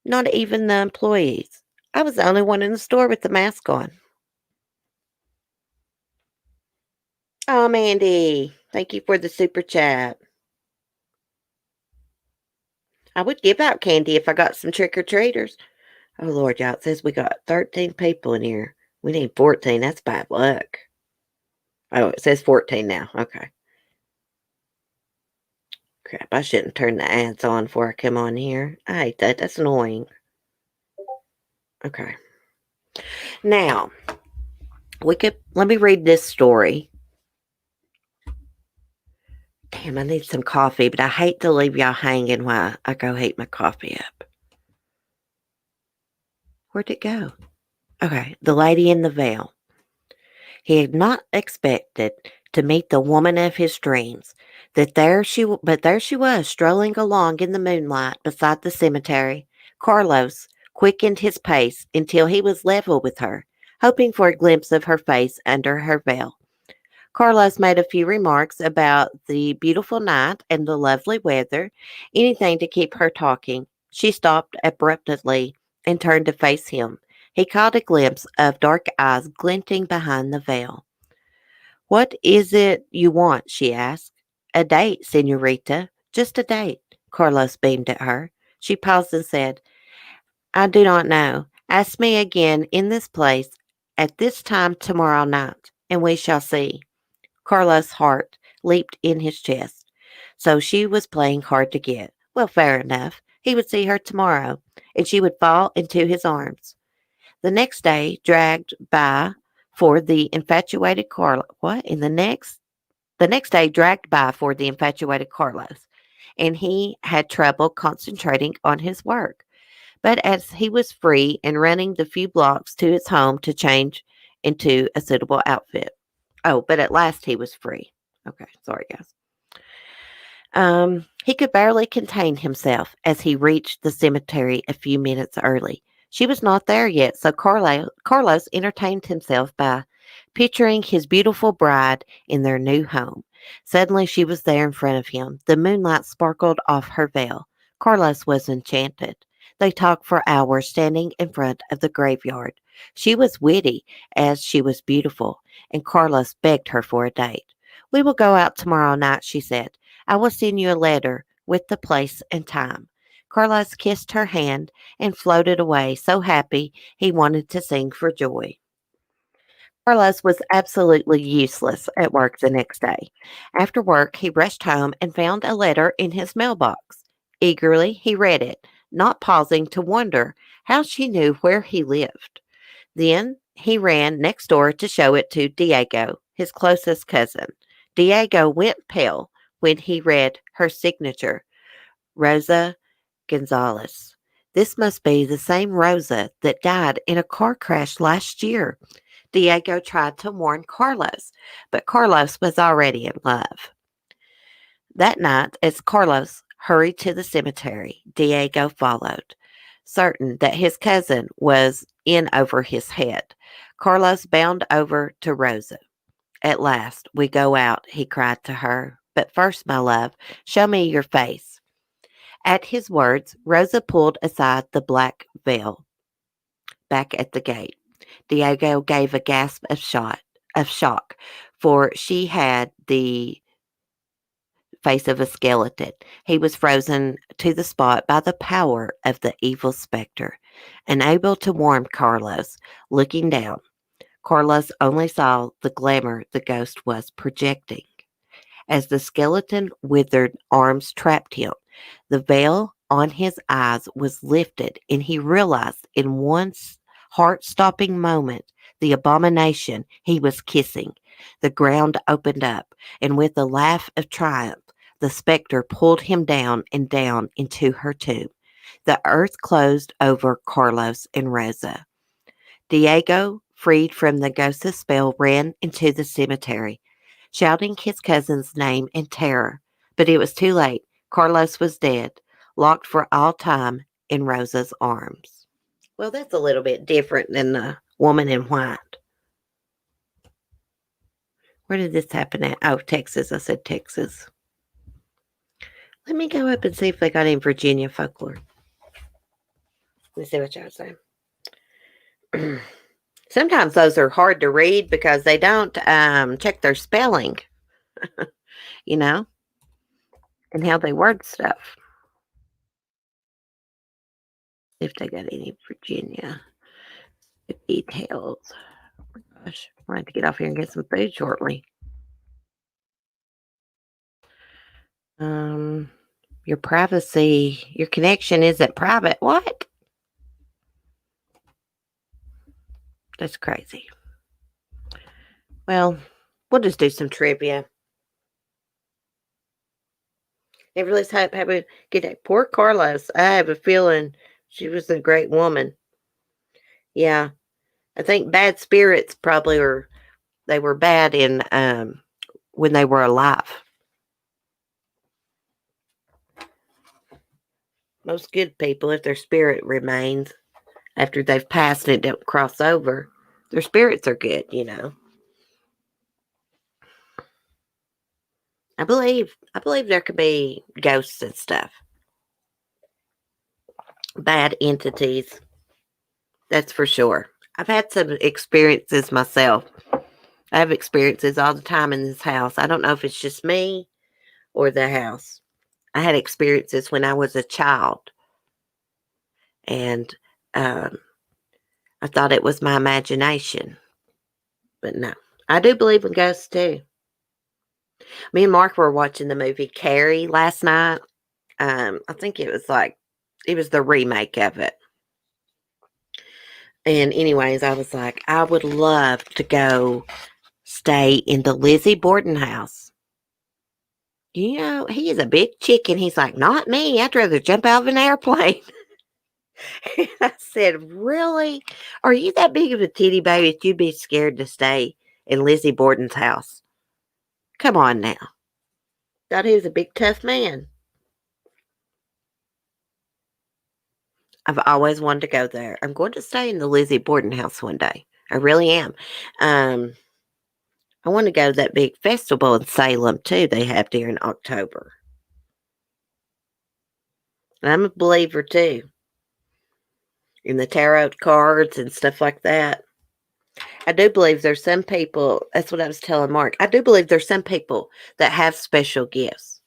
not even the employees. I was the only one in the store with the mask on. Oh, Mandy, thank you for the super chat. I would give out candy if I got some trick-or-treaters. Oh, Lord, y'all, it says we got 13 people in here. We need 14. That's bad luck. Oh, it says 14 now. Okay. Crap, I shouldn't turn the ads on before I come on here. I hate that. That's annoying. Okay. Now, let me read this story. Damn, I need some coffee, but I hate to leave y'all hanging while I go heat my coffee up. Where'd it go? Okay, the lady in the veil. He had not expected to meet the woman of his dreams. But there she was, strolling along in the moonlight beside the cemetery. Carlos quickened his pace until he was level with her, hoping for a glimpse of her face under her veil. Carlos made a few remarks about the beautiful night and the lovely weather, anything to keep her talking. She stopped abruptly and turned to face him. He caught a glimpse of dark eyes glinting behind the veil. "What is it you want?" she asked. "A date, senorita. Just a date." Carlos beamed at her. She paused and said, "I do not know. Ask me again in this place at this time tomorrow night, and we shall see." Carlos' heart leaped in his chest. So she was playing hard to get. Well, fair enough. He would see her tomorrow, and she would fall into his arms. The next day dragged by for the infatuated Carlos. What? The next day dragged by for the infatuated Carlos, and he had trouble concentrating on his work. But as he was free and running the few blocks to his home to change into a suitable outfit. Oh, but at last he was free. Okay, sorry guys. He could barely contain himself as he reached the cemetery a few minutes early. She was not there yet, so Carlos entertained himself by picturing his beautiful bride in their new home. Suddenly, she was there in front of him. The moonlight sparkled off her veil. Carlos was enchanted. They talked for hours standing in front of the graveyard. She was witty as she was beautiful, and Carlos begged her for a date. We will go out tomorrow night, she said. I will send you a letter with the place and time. Carlos kissed her hand and floated away, so happy he wanted to sing for joy. Carlos was absolutely useless at work the next day. After work, he rushed home and found a letter in his mailbox. Eagerly, he read it, not pausing to wonder how she knew where he lived. Then he ran next door to show it to Diego, his closest cousin. Diego went pale when he read her signature, Rosa Gonzalez. This must be the same Rosa that died in a car crash last year. Diego tried to warn Carlos, but Carlos was already in love. That night, as Carlos hurried to the cemetery, Diego followed, certain that his cousin was in over his head. Carlos bounded over to Rosa. At last, we go out, he cried to her. But first, my love, show me your face. At his words, Rosa pulled aside the black veil back at the gate. Diego gave a gasp of shock, for she had the face of a skeleton. He was frozen to the spot by the power of the evil specter. Unable to warm Carlos, looking down, Carlos only saw the glamour the ghost was projecting. As the skeleton withered arms trapped him, the veil on his eyes was lifted, and he realized in one heart stopping moment the abomination he was kissing. The ground opened up, and with a laugh of triumph, the specter pulled him down and down into her tomb. The earth closed over Carlos and Rosa. Diego, freed from the ghost's spell, ran into the cemetery, shouting his cousin's name in terror. But it was too late. Carlos was dead, locked for all time in Rosa's arms. Well, that's a little bit different than the woman in white. Where did this happen at? Oh, Texas. I said Texas. Let me go up and see if they got any Virginia folklore. Let me see what y'all say. Sometimes those are hard to read because they don't check their spelling, you know, and how they word stuff. If they got any Virginia details. Oh my gosh, I'm going to have to get off here and get some food shortly. Your privacy, your connection isn't private. What? That's crazy. Well, we'll just do some trivia. Never let's have a get that. Poor Carlos. I have a feeling she was a great woman. Yeah. I think bad spirits probably they were bad in when they were alive. Most good people, if their spirit remains after they've passed and it don't cross over, their spirits are good, you know. I believe there could be ghosts and stuff. Bad entities. That's for sure. I've had some experiences myself. I have experiences all the time in this house. I don't know if it's just me or the house. I had experiences when I was a child. And I thought it was my imagination. But no. I do believe in ghosts too. Me and Mark were watching the movie Carrie last night. I think it was the remake of it. And anyways, I was like, I would love to go stay in the Lizzie Borden house. You know, he is a big chicken. He's like, not me. I'd rather jump out of an airplane. And I said, really? Are you that big of a titty baby that you'd be scared to stay in Lizzie Borden's house? Come on now. Thought he was a big, tough man. I've always wanted to go there. I'm going to stay in the Lizzie Borden house one day. I really am. Um, I want to go to that big festival in Salem, too, they have during October. And I'm a believer, too, in the tarot cards and stuff like that. I do believe there's some people, that's what I was telling Mark. I do believe there's some people that have special gifts.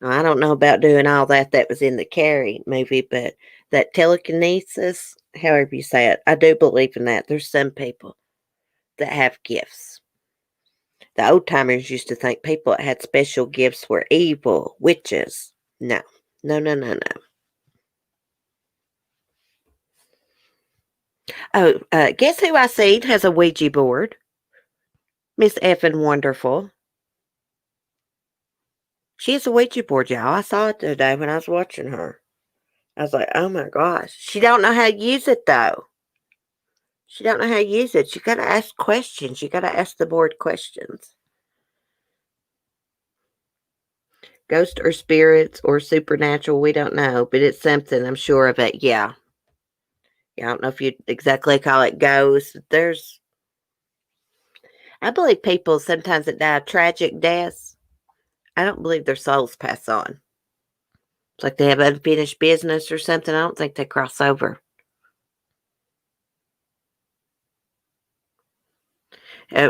Now, I don't know about doing all that was in the Carrie movie, but that telekinesis, however you say it, I do believe in that. There's some people that have gifts. The old timers used to think people that had special gifts were evil, witches. No, no, no, no, no. Oh, guess who I seen has a Ouija board? Miss Effin Wonderful. She has a Ouija board, y'all. I saw it the other day when I was watching her. I was like, oh my gosh. She don't know how to use it, though. She don't know how to use it. You got to ask questions. You got to ask the board questions. Ghost or spirits or supernatural, we don't know, but it's something. I'm sure of it. Yeah. Yeah, I don't know if you'd exactly call it ghosts. I believe people sometimes that die tragic deaths, I don't believe their souls pass on. It's like they have unfinished business or something. I don't think they cross over.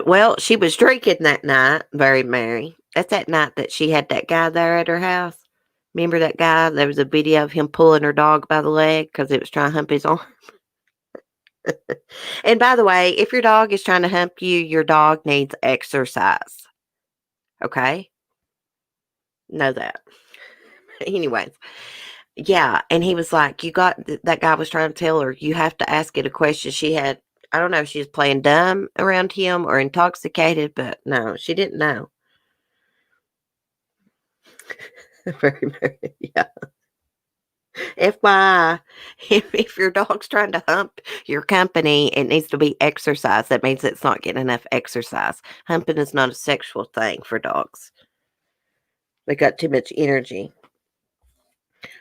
Well, she was drinking that night, very merry. That's that night that she had that guy there at her house. Remember that guy? There was a video of him pulling her dog by the leg because it was trying to hump his arm. And by the way, if your dog is trying to hump you, your dog needs exercise. Okay? Know that. Anyways, yeah. And he was like, that guy was trying to tell her, you have to ask it a question. She had, I don't know if she was playing dumb around him or intoxicated, but no, she didn't know. Very, very, yeah. FYI, if your dog's trying to hump your company, it needs to be exercise. That means it's not getting enough exercise. Humping is not a sexual thing for dogs. They got too much energy.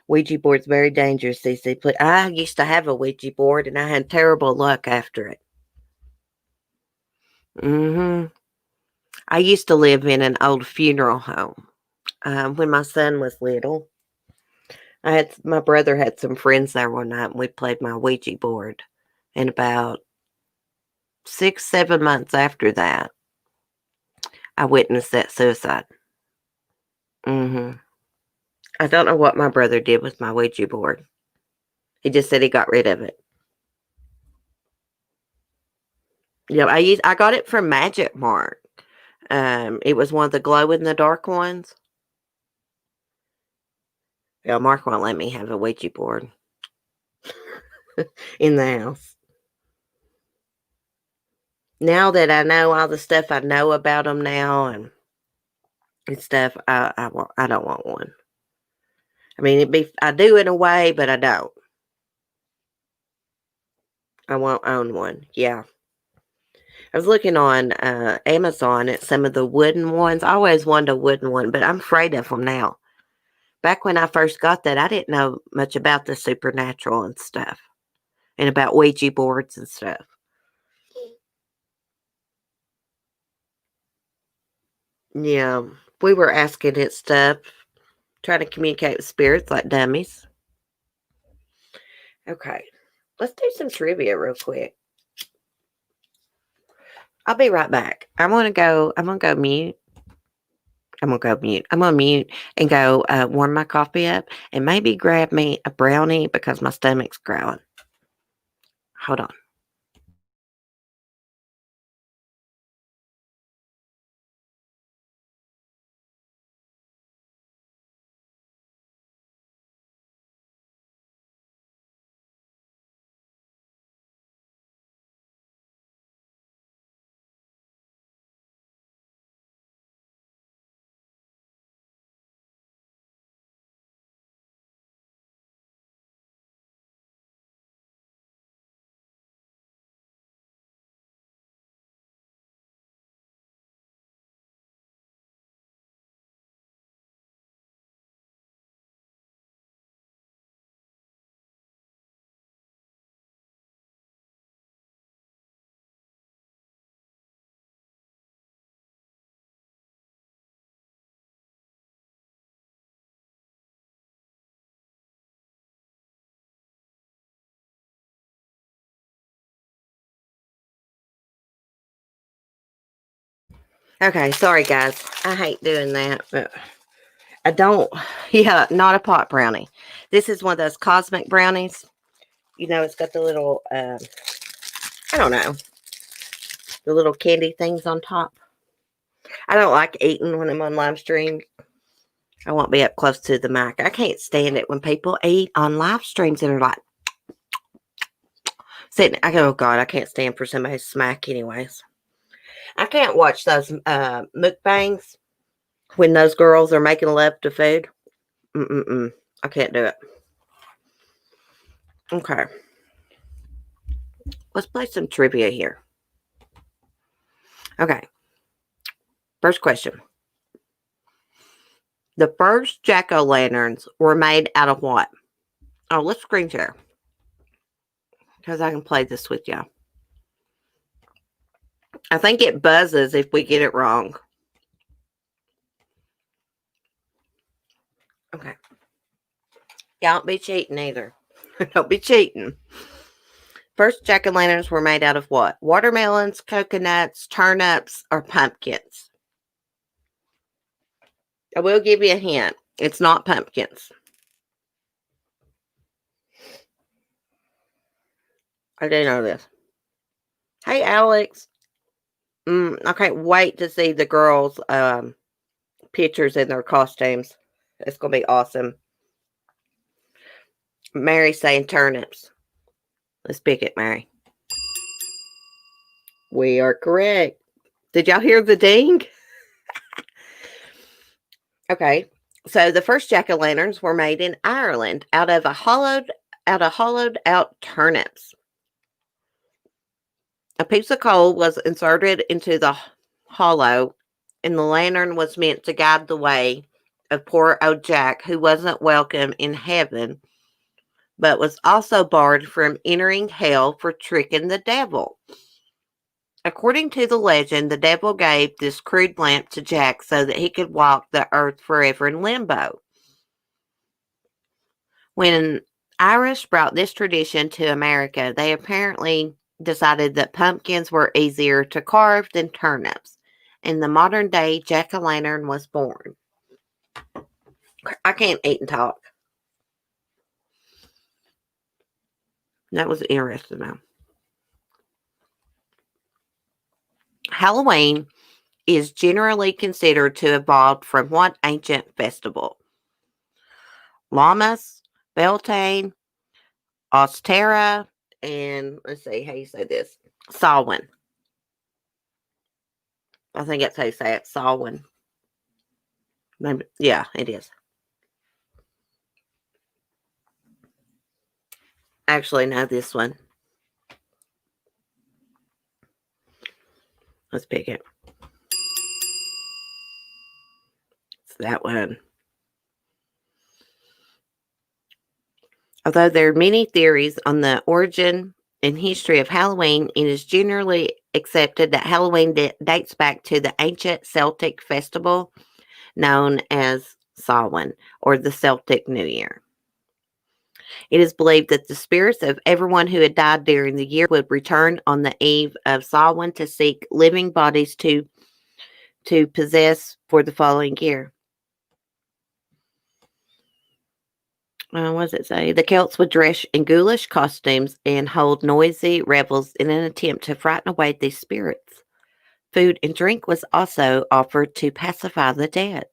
Ouija board's very dangerous, CC. I used to have a Ouija board, and I had terrible luck after it. I used to live in an old funeral home when my son was little. My brother had some friends there one night, and we played my Ouija board. And about 6, 7 months after that, I witnessed that suicide. I don't know what my brother did with my Ouija board. He just said he got rid of it. Yeah, I got it from Magic Mark. It was one of the glow in the dark ones. Yeah, Mark won't let me have a Ouija board in the house. Now that I know all the stuff I know about them now and stuff, I don't want one. I mean, I do in a way, but I don't. I won't own one. Yeah. I was looking on Amazon at some of the wooden ones. I always wanted a wooden one, but I'm afraid of them now. Back when I first got that, I didn't know much about the supernatural and stuff, and about Ouija boards and stuff. Yeah, we were asking it stuff, trying to communicate with spirits like dummies. Okay, let's do some trivia real quick. I'll be right back. I'm gonna go mute. I'm gonna mute and go warm my coffee up and maybe grab me a brownie because my stomach's growling. Hold on. Okay, sorry guys. I hate doing that, but I don't. Yeah, not a pot brownie. This is one of those cosmic brownies. You know, it's got the little, I don't know, the little candy things on top. I don't like eating when I'm on live stream. I won't be up close to the mic. I can't stand it when people eat on live streams that are like sitting. I go, oh God, I can't stand for somebody to smack anyways. I can't watch those mukbangs when those girls are making love to food. I can't do it. Okay. Let's play some trivia here. Okay. First question. The first jack-o'-lanterns were made out of what? Oh, let's screen share. Because I can play this with you. I think it buzzes if we get it wrong. Okay. Don't be cheating either. Don't be cheating. First jack-o'-lanterns were made out of what? Watermelons, coconuts, turnips, or pumpkins? I will give you a hint. It's not pumpkins. I didn't know this. Hey, Alex. I can't wait to see the girls' pictures in their costumes. It's going to be awesome. Mary's saying turnips. Let's pick it, Mary. We are correct. Did y'all hear the ding? Okay. So the first jack-o'-lanterns were made in Ireland out of hollowed out turnips. A piece of coal was inserted into the hollow, and the lantern was meant to guide the way of poor old Jack, who wasn't welcome in heaven, but was also barred from entering hell for tricking the devil. According to the legend, the devil gave this crude lamp to Jack so that he could walk the earth forever in limbo. When Irish brought this tradition to America, they apparently decided that pumpkins were easier to carve than turnips, and the modern day jack-o'-lantern was born. I can't eat and talk. That was interesting, though. Halloween is generally considered to have evolved from what ancient festival? Lammas, Beltane, Ostera, and let's see how you say this. Samhain. I think that's how you say it. Samhain. Maybe, yeah, it is. Actually, no, this one. Let's pick it. It's that one. Although there are many theories on the origin and history of Halloween, it is generally accepted that Halloween dates back to the ancient Celtic festival known as Samhain, or the Celtic New Year. It is believed that the spirits of everyone who had died during the year would return on the eve of Samhain to seek living bodies to possess for the following year. What does it say? The Celts would dress in ghoulish costumes and hold noisy revels in an attempt to frighten away these spirits. Food and drink was also offered to pacify the dead.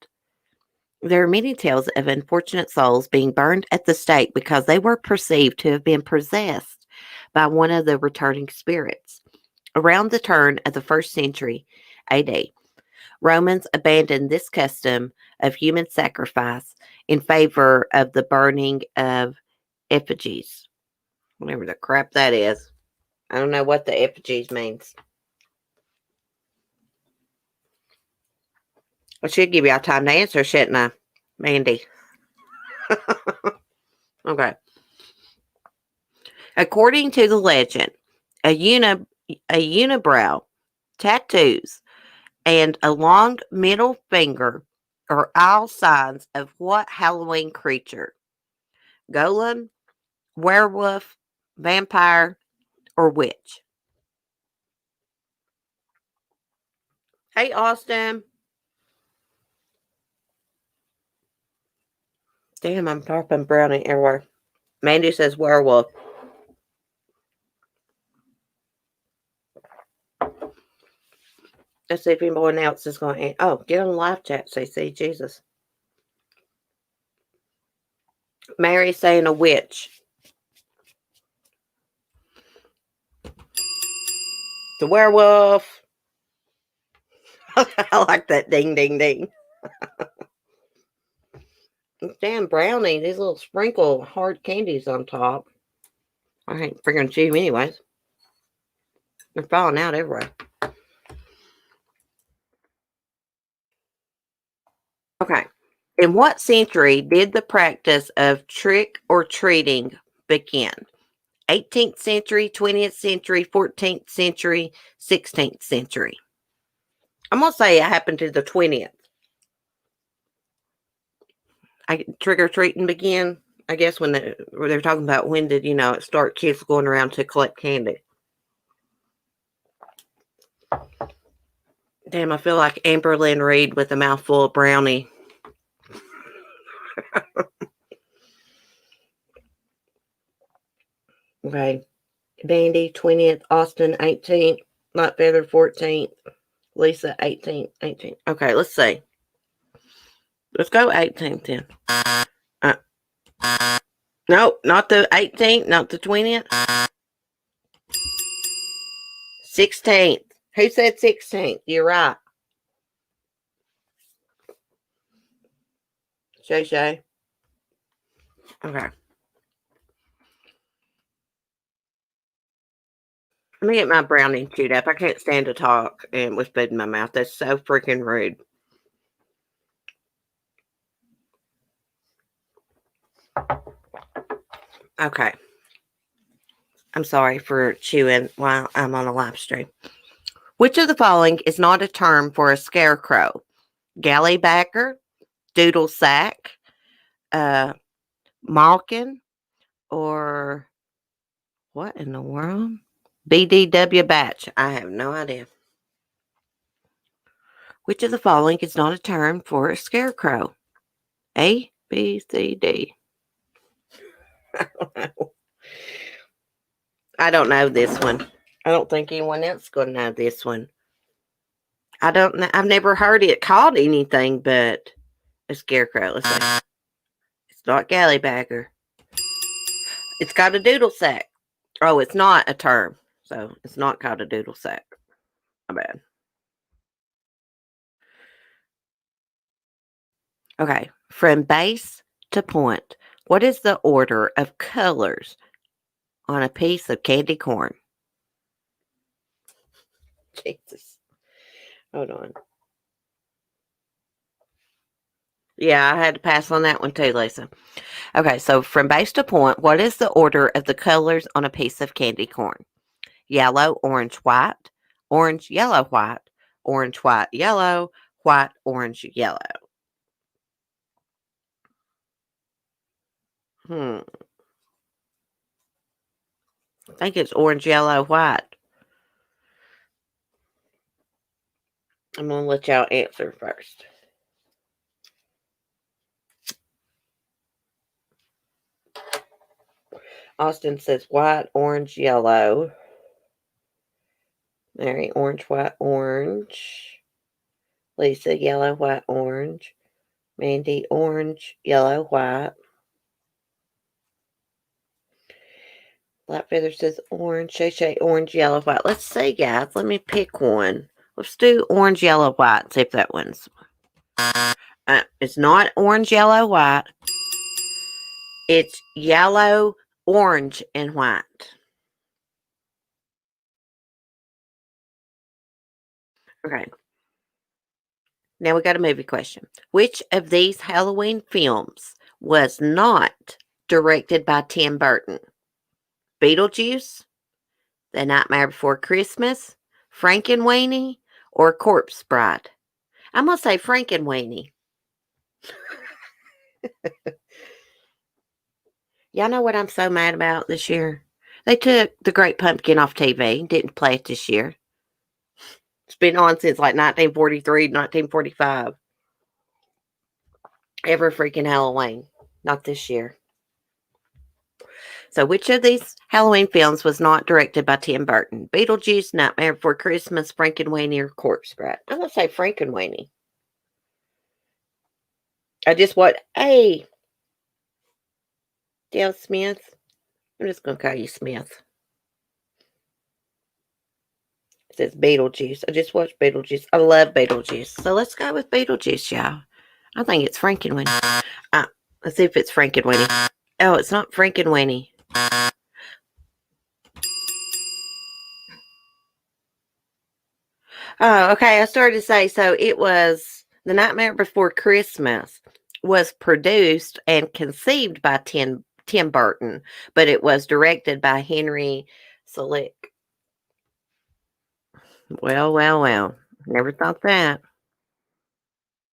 There are many tales of unfortunate souls being burned at the stake because they were perceived to have been possessed by one of the returning spirits. Around the turn of the 1st century AD, Romans abandoned this custom of human sacrifice in favor of the burning of effigies. Whatever the crap that is. I don't know what the effigies means. I should give y'all time to answer, shouldn't I, Mandy? Okay. According to the legend, a unibrow, tattoos, and a long middle finger are all signs of what Halloween creature? Golem, werewolf, vampire, or witch? Hey, Austin. Damn, I'm dropping brownie everywhere. Mandy says werewolf. Let's see if anyone else is going to. Oh, get on the live chat, CC. Jesus. Mary saying a witch. The werewolf. I like that ding, ding, ding. Damn brownie. These little sprinkle hard candies on top. I ain't freaking chew anyways. They're falling out everywhere. Okay. In what century did the practice of trick or treating begin? 18th century, 20th century, 14th century, 16th century. I'm going to say it happened to the 20th. Trick or treating began, I guess, when they're talking about when did, it start kids going around to collect candy. Damn, I feel like Amberlynn Reed with a mouthful of brownie. Okay. Bandy, 20th. Austin, 18th. Light Feather, 14th. Lisa, 18th. Okay, let's see. Let's go 18th then. No, not the 18th, not the 20th. 16th. Who said 16th? You're right. Shay. Okay. Let me get my brownie chewed up. I can't stand to talk and with food in my mouth. That's so freaking rude. Okay. I'm sorry for chewing while I'm on a live stream. Which of the following is not a term for a scarecrow? Gallybacker, doodle sack, malkin, or what in the world? BDW batch. I have no idea. Which of the following is not a term for a scarecrow? A, B, C, D. I don't know. I don't know this one. I don't think anyone else is going to know this one. I don't know. I've never heard it called anything but a scarecrow. Let's see. It's not gallybagger. It's got a doodle sack. Oh, it's not a term. So it's not called a doodle sack. My bad. Okay. From base to point, what is the order of colors on a piece of candy corn? Jesus. Hold on. Yeah, I had to pass on that one too, Lisa. Okay, so from base to point, what is the order of the colors on a piece of candy corn? Yellow, orange, white, orange, yellow, white, yellow, white, orange, yellow. I think it's orange, yellow, white. I'm going to let y'all answer first. Austin says white, orange, yellow. Mary, orange, white, orange. Lisa, yellow, white, orange. Mandy, orange, yellow, white. Black Feather says orange. Shay, orange, yellow, white. Let's see, guys. Let me pick one. Let's do orange, yellow, white. See if that one's. It's not orange, yellow, white. It's yellow, orange, and white. Okay. Now we got a movie question. Which of these Halloween films was not directed by Tim Burton? Beetlejuice, The Nightmare Before Christmas, Frankenweenie, or Corpse Bride? I'm going to say Frankenweenie. Y'all know what I'm so mad about this year? They took The Great Pumpkin off TV. Didn't play it this year. It's been on since like 1943, 1945. Every freaking Halloween. Not this year. So, which of these Halloween films was not directed by Tim Burton? Beetlejuice, Nightmare Before Christmas, Frankenweenie, or Corpse Bride? I'm going to say Frankenweenie. I just watched. Hey, Dale Smith. I'm just going to call you Smith. It says Beetlejuice. I just watched Beetlejuice. I love Beetlejuice. So let's go with Beetlejuice, y'all. I think it's Frankenweenie. Let's see if it's Frankenweenie. Oh, it's not Frankenweenie. Oh, okay. I started to say, so it was The Nightmare Before Christmas was produced and conceived by Tim Burton, but it was directed by Henry Selick. Well. Never thought that.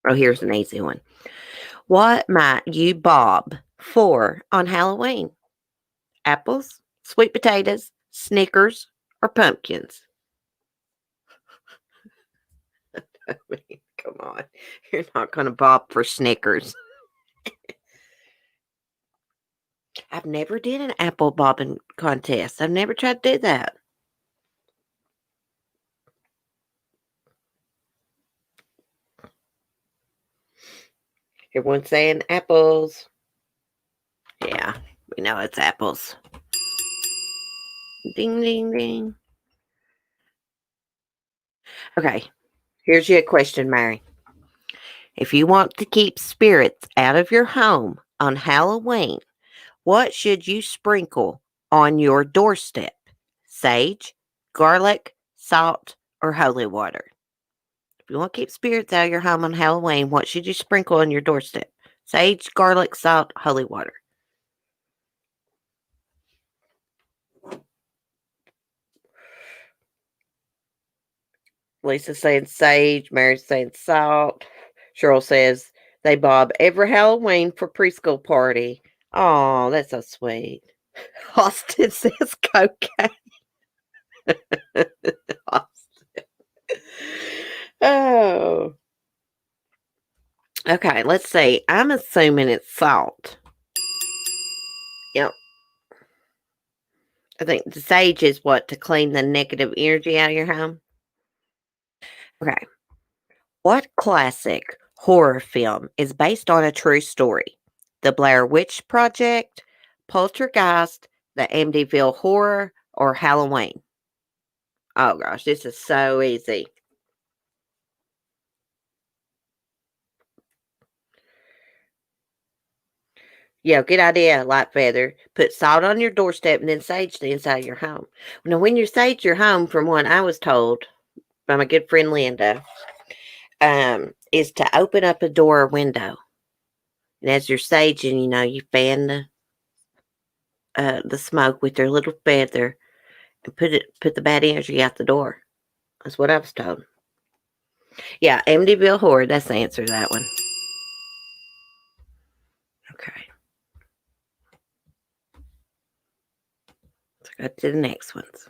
Oh, here's an easy one. What might you bob for on Halloween? Apples, sweet potatoes, Snickers, or pumpkins? I mean, come on. You're not going to bob for Snickers. I've never did an apple bobbing contest. I've never tried to do that. Everyone's saying apples. Yeah, we know it's apples. Ding, ding, ding. Okay, here's your question, Mary. If you want to keep spirits out of your home on Halloween, what should you sprinkle on your doorstep? Sage, garlic, salt, or holy water? If you want to keep spirits out of your home on Halloween, what should you sprinkle on your doorstep? Sage, garlic, salt, holy water. Lisa's saying sage. Mary's saying salt. Cheryl says they bob every Halloween for preschool party. Oh, that's so sweet. Austin says cocaine. Austin. Oh. Okay, let's see. I'm assuming it's salt. Yep. I think the sage is what? To clean the negative energy out of your home? Okay. What classic horror film is based on a true story? The Blair Witch Project, Poltergeist, the Amityville Horror, or Halloween? Oh gosh, this is so easy. Yeah, good idea, Light Feather. Put salt on your doorstep and then sage the inside of your home. Now, when you sage your home, from what I was told by my good friend Linda, is to open up a door or window. And as you're saging, you fan the smoke with your little feather and put the bad energy out the door. That's what I was told. Yeah, Amityville Horror. That's the answer to that one. Okay. Let's go to the next ones.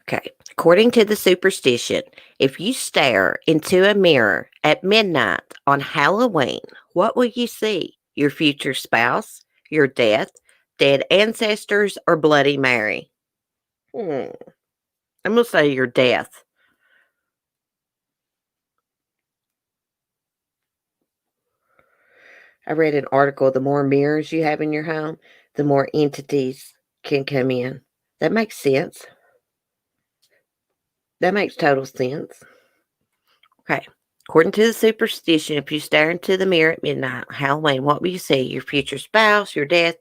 Okay. According to the superstition, if you stare into a mirror at midnight on Halloween, what will you see? Your future spouse, your death, dead ancestors, or Bloody Mary? I'm going to say your death. I read an article, the more mirrors you have in your home, the more entities can come in. That makes sense. That makes total sense. Okay. According to the superstition, if you stare into the mirror at midnight, Halloween, what will you see? Your future spouse, your death,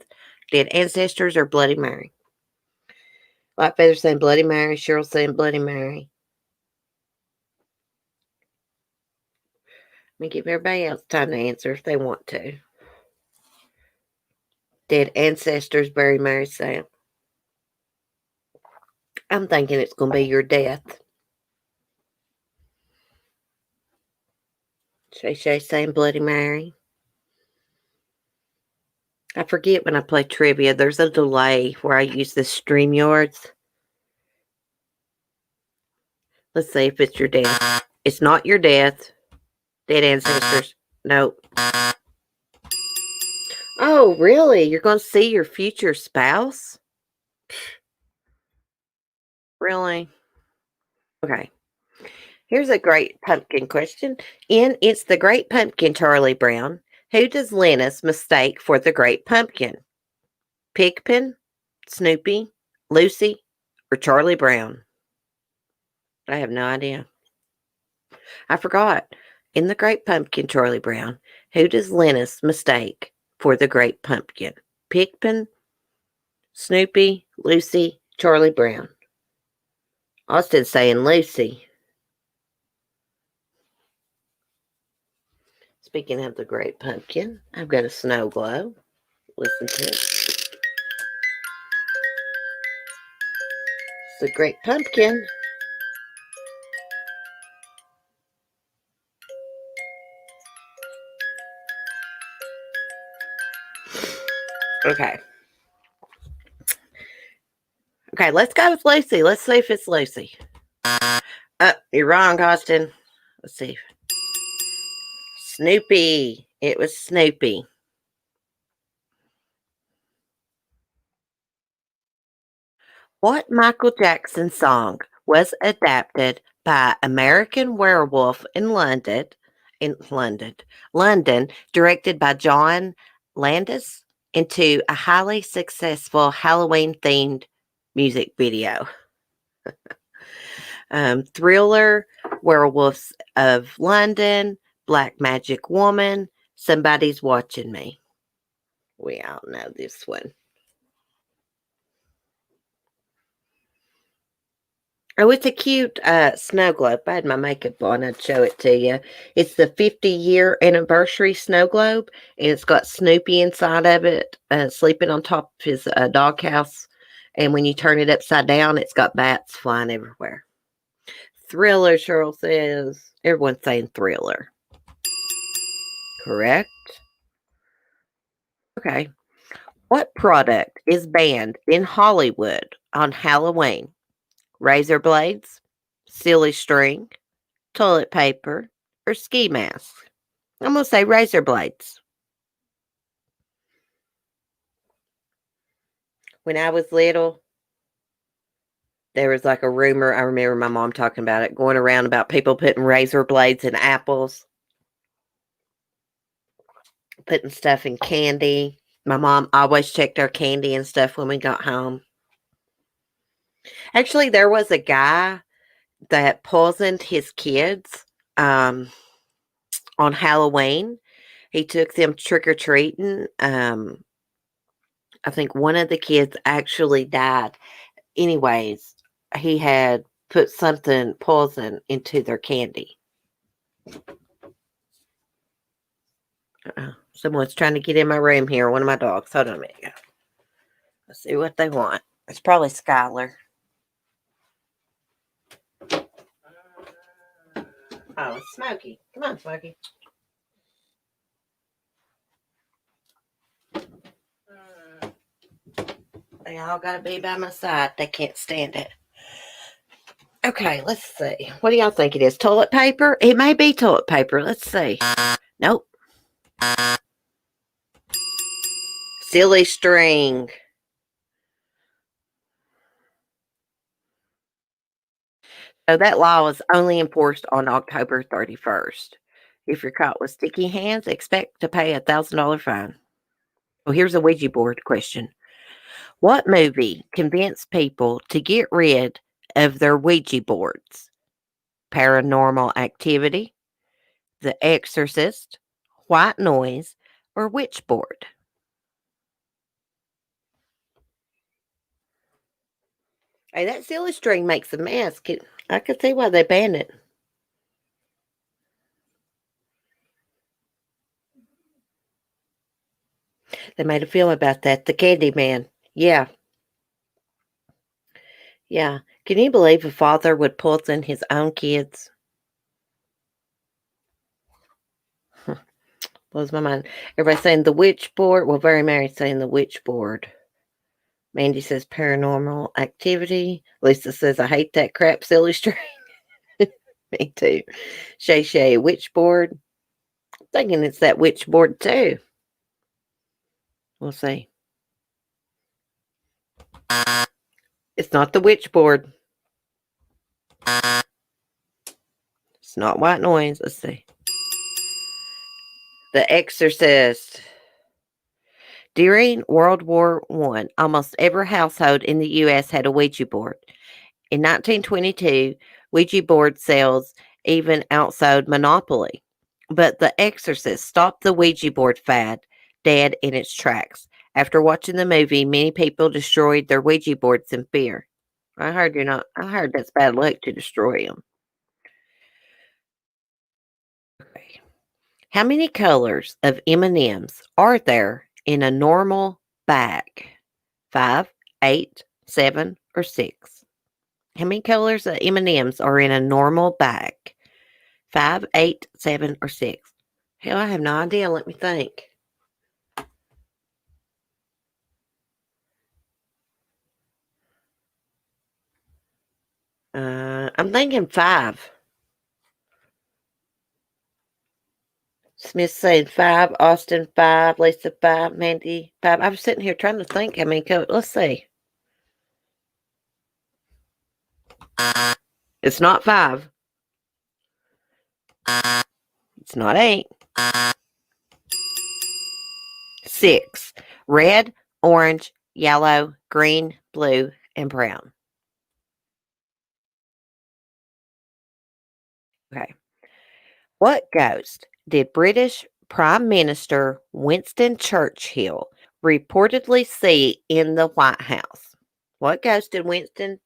dead ancestors, or Bloody Mary? White Feather saying Bloody Mary. Cheryl saying Bloody Mary. Let me give everybody else time to answer if they want to. Dead ancestors, Bloody Mary saying. I'm thinking it's going to be your death. Shay saying Bloody Mary. I forget when I play trivia, there's a delay where I use the StreamYards. Let's see if it's your death. It's not your death. Dead ancestors. Nope. Oh, really? You're going to see your future spouse? Really? Okay. Here's a great pumpkin question. In It's the Great Pumpkin, Charlie Brown, who does Linus mistake for the Great Pumpkin? Pigpen, Snoopy, Lucy, or Charlie Brown? I have no idea. I forgot. In the Great Pumpkin, Charlie Brown, who does Linus mistake for the Great Pumpkin? Pigpen, Snoopy, Lucy, Charlie Brown. Austin's saying Lucy. Speaking of the Great Pumpkin, I've got a snow globe. Listen to it. It's the Great Pumpkin. Okay. Okay, let's go with Lucy. Let's see if it's Lucy. You're wrong, Austin. Let's see. Snoopy. It was Snoopy. What Michael Jackson song was adapted by American Werewolf in London, London, directed by John Landis, into a highly successful Halloween-themed music video? Thriller, Werewolves of London, Black Magic Woman, Somebody's Watching Me. We all know this one. Oh, it's a cute snow globe. If I had my makeup on, I'd show it to you. It's the 50-year anniversary snow globe, and it's got Snoopy inside of it, sleeping on top of his doghouse. And when you turn it upside down, it's got bats flying everywhere. Thriller, Cheryl says. Everyone's saying Thriller. Correct. Okay. What product is banned in Hollywood on Halloween? Razor blades, silly string, toilet paper, or ski mask? I'm going to say razor blades. When I was little, there was like a rumor. I remember my mom talking about it, going around about people putting razor blades in apples, putting stuff in candy. My mom always checked our candy and stuff when we got home. Actually, there was a guy that poisoned his kids on Halloween. He took them trick-or-treating. I think one of the kids actually died. Anyways, he had put something poison into their candy. Someone's trying to get in my room here. One of my dogs. Hold on a minute. Let's see what they want. It's probably Skylar. Oh, it's Smokey. Come on, Smokey. They all got to be by my side. They can't stand it. Okay, let's see. What do y'all think it is? Toilet paper? It may be toilet paper. Let's see. Nope. Silly string. So that law was only enforced on October 31st. If you're caught with sticky hands, expect to pay a $1,000 fine. Well, here's a Ouija board question. What movie convinced people to get rid of their Ouija boards? Paranormal Activity, The Exorcist, White Noise, or Witchboard? Hey, that silly string makes a mess. I could see why they banned it. They made a film about that. The Candyman. Yeah. Yeah. Can you believe a father would poison his own kids? Blows my mind. Everybody saying the witch board. Well, Very Mary's saying the witch board. Mandy says Paranormal Activity. Lisa says, I hate that crap silly string. Me too. Shay Shay, witchboard. Thinking it's that witchboard too. We'll see. It's not the witchboard. It's not white noise. Let's see. The Exorcist. During World War I, almost every household in the U.S. had a Ouija board. In 1922, Ouija board sales even outsold Monopoly. But The Exorcist stopped the Ouija board fad dead in its tracks. After watching the movie, many people destroyed their Ouija boards in fear. I heard that's bad luck to destroy them. Okay. How many colors of M&Ms are there in a normal bag? 5, 8, 7, or 6? How many colors of M&Ms are in a normal bag? 5, 8, 7, or 6? Hell, I have no idea. Let me think. I'm thinking 5. Smith saying 5, Austin 5, Lisa 5, Mandy 5. I was sitting here trying to think how many colors. Let's see. It's not 5. It's not 8. 6. Red, orange, yellow, green, blue, and brown. Okay. What ghost did British Prime Minister Winston Churchill reportedly see in the White House? What ghost did Winston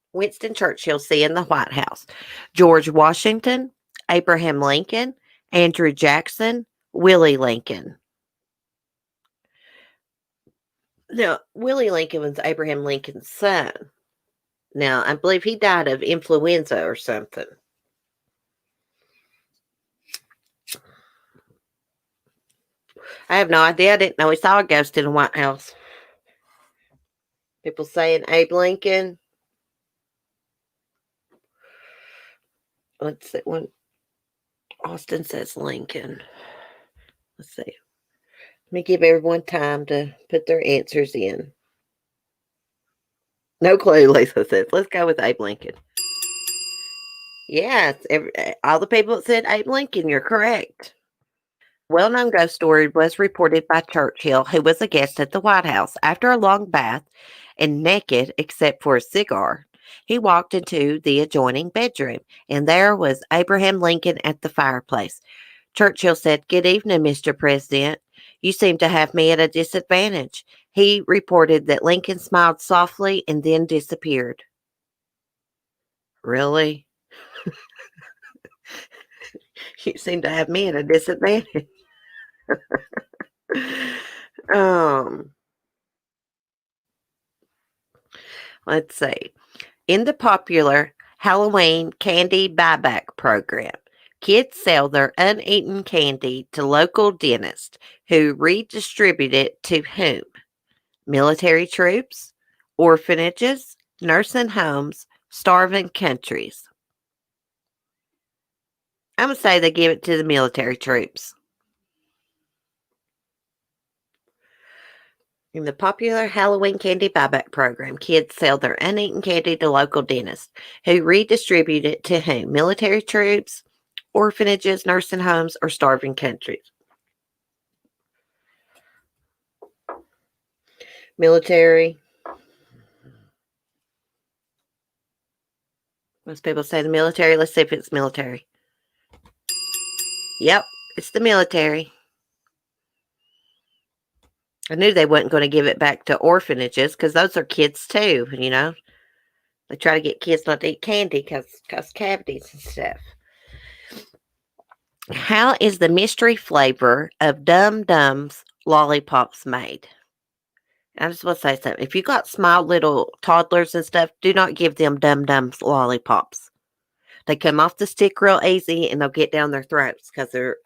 Churchill see in the White House? George Washington, Abraham Lincoln, Andrew Jackson, Willie Lincoln. Now, Willie Lincoln was Abraham Lincoln's son. Now, I believe he died of influenza or something. I have no idea. I didn't know he saw a ghost in the White House. People saying Abe Lincoln. Let's see. When Austin says Lincoln. Let's see. Let me give everyone time to put their answers in. No clue, Lisa says. Let's go with Abe Lincoln. Yes, all the people that said Abe Lincoln, you're correct. Well-known ghost story was reported by Churchill, who was a guest at the White House. After a long bath and naked except for a cigar, he walked into the adjoining bedroom, and there was Abraham Lincoln at the fireplace. Churchill said, "Good evening, Mr. President. You seem to have me at a disadvantage." He reported that Lincoln smiled softly and then disappeared. Really? You seem to have me at a disadvantage. um, let's see. In the popular Halloween candy buyback program, kids sell their uneaten candy to local dentists who redistribute it to whom? Military troops, orphanages, nursing homes, starving countries. I'm going to say they give it to the military troops. In the popular Halloween candy buyback program, kids sell their uneaten candy to local dentists who redistribute it to whom? Military troops, orphanages, nursing homes, or starving countries. Military. Most people say the military. Let's see if it's military. Yep, it's the military. I knew they wasn't going to give it back to orphanages because those are kids too, you know. They try to get kids not to eat candy because cavities and stuff. How is the mystery flavor of Dum-Dums Lollipops made? I just want to say something. If you got small little toddlers and stuff, do not give them Dum-Dums Lollipops. They come off the stick real easy and they'll get down their throats because they're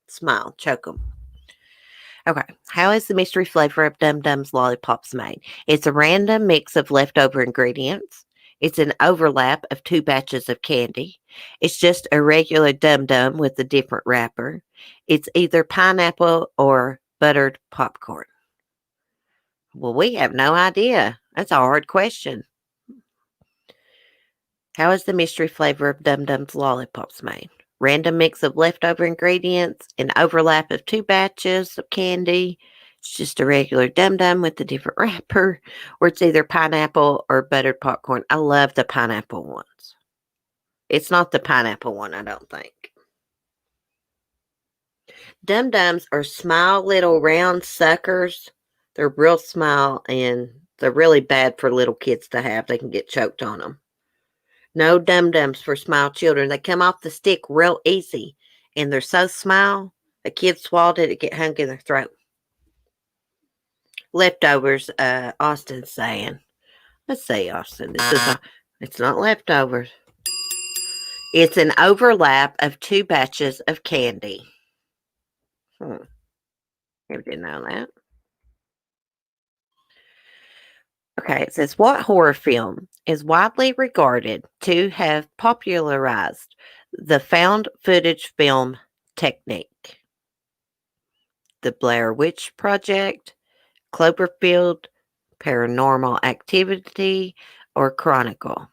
small. Choke them. Okay. How is the mystery flavor of Dum-Dums Lollipops made? It's a random mix of leftover ingredients. It's an overlap of two batches of candy. It's just a regular Dum-Dum with a different wrapper. It's either pineapple or buttered popcorn. Well, we have no idea. That's a hard question. How is the mystery flavor of Dum-Dum's Lollipops made? Random mix of leftover ingredients, an overlap of two batches of candy. It's just a regular Dum-Dum with a different wrapper, or it's either pineapple or buttered popcorn. I love the pineapple ones. It's not the pineapple one, I don't think. Dum-Dums are small little round suckers. They're real small and they're really bad for little kids to have. They can get choked on them. No Dum-Dums for small children. They come off the stick real easy, and they're so small, a kid swallowed it, it get hung in their throat. Leftovers, Austin's saying. Let's see, Austin. It's not leftovers. It's an overlap of two batches of candy. Never did know that. Okay, it says, what horror film is widely regarded to have popularized the found footage film technique? The Blair Witch Project, Cloverfield, Paranormal Activity, or Chronicle?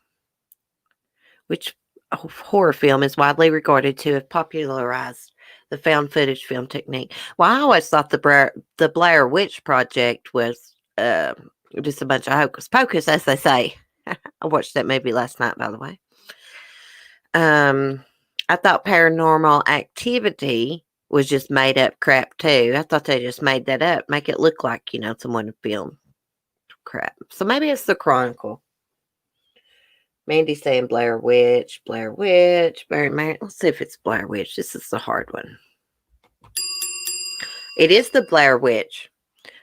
Which horror film is widely regarded to have popularized the found footage film technique? Well, I always thought the Blair Witch Project was just a bunch of hocus pocus, as they say. I watched that movie last night, by the way. I thought Paranormal Activity was just made up crap too. I thought they just made that up, make it look like, someone filmed crap. So maybe it's the Chronicle. Mandy's saying Blair Witch. Let's see if it's Blair Witch. This is the hard one. It is the Blair Witch.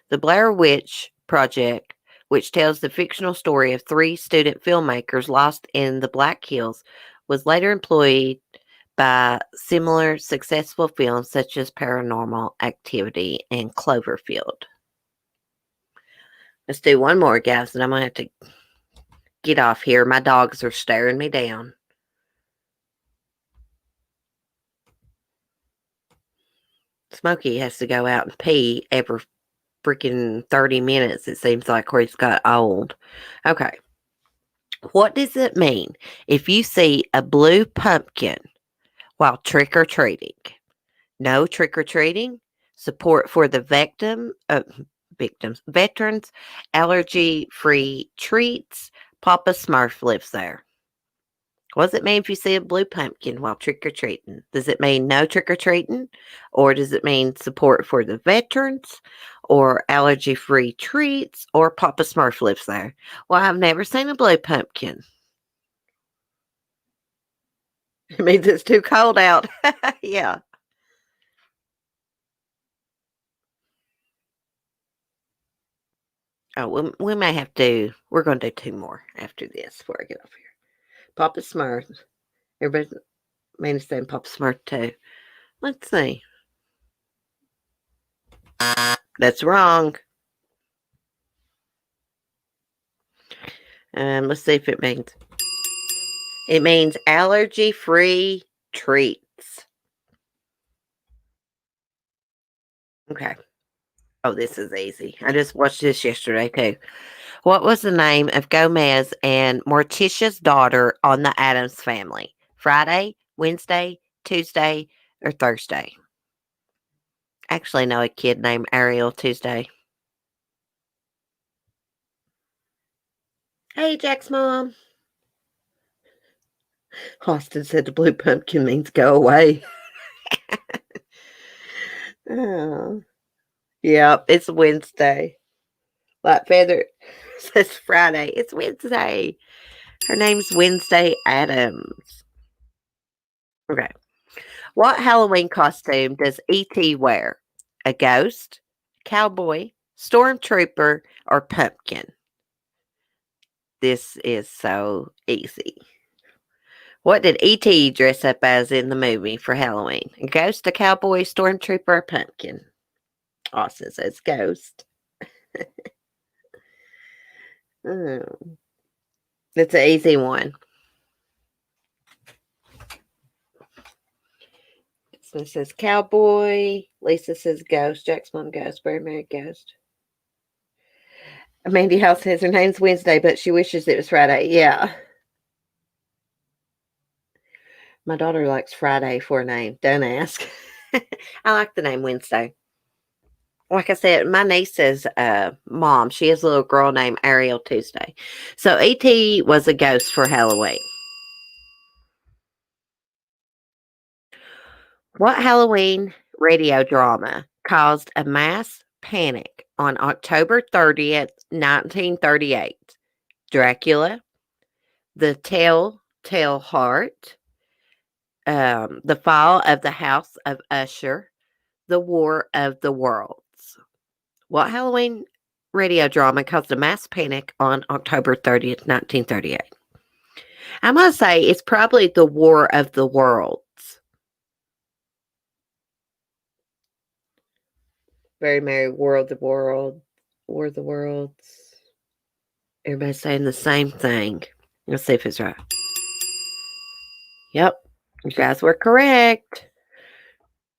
The Blair Witch Project, which tells the fictional story of three student filmmakers lost in the Black Hills, was later employed by similar successful films such as Paranormal Activity and Cloverfield. Let's do one more, guys, and I'm going to have to get off here. My dogs are staring me down. Smokey has to go out and pee every freaking 30 minutes, it seems like, where he's got old. Okay. What does it mean if you see a blue pumpkin while trick-or-treating? No trick-or-treating, support for the veterans, allergy-free treats, Papa Smurf lives there. What does it mean if you see a blue pumpkin while trick-or-treating? Does it mean no trick-or-treating? Or does it mean support for the veterans? Or allergy-free treats? Or Papa Smurf lives there? Well, I've never seen a blue pumpkin. It means it's too cold out. Yeah. Oh, we may have to. We're going to do two more after this before I get off here. Papa Smurf. Everybody's mainly saying Papa Smurf too. Let's see. That's wrong. Let's see if it means. It means allergy-free treats. Okay. Oh, this is easy. I just watched this yesterday too. What was the name of Gomez and Morticia's daughter on the Addams Family? Friday, Wednesday, Tuesday, or Thursday? I actually know a kid named Ariel Tuesday. Hey, Jack's mom. Austin said the blue pumpkin means go away. Oh. Yep, it's Wednesday. Like Feather says Friday. It's Wednesday. Her name's Wednesday Addams. Okay. What Halloween costume does E.T. wear? A ghost, cowboy, stormtrooper, or pumpkin? This is so easy. What did E.T. dress up as in the movie for Halloween? A ghost, a cowboy, stormtrooper, or pumpkin? Austin says ghost. Oh. It's an easy one. So it says cowboy. Lisa says ghost. Jack's mom ghost. Very Mary ghost. Mandy House says her name's Wednesday, but she wishes it was Friday. Yeah. My daughter likes Friday for a name. Don't ask. I like the name Wednesday. Like I said, my niece's mom, she has a little girl named Ariel Tuesday. So E.T. was a ghost for Halloween. What Halloween radio drama caused a mass panic on October 30th, 1938? Dracula, The Telltale Heart, The Fall of the House of Usher, The War of the Worlds. What Halloween radio drama caused a mass panic on October 30th, 1938? I'm going to say it's probably The War of the Worlds. Very Merry War of the World. War of the Worlds. Everybody's saying the same thing. Let's see if it's right. Yep, you guys were correct.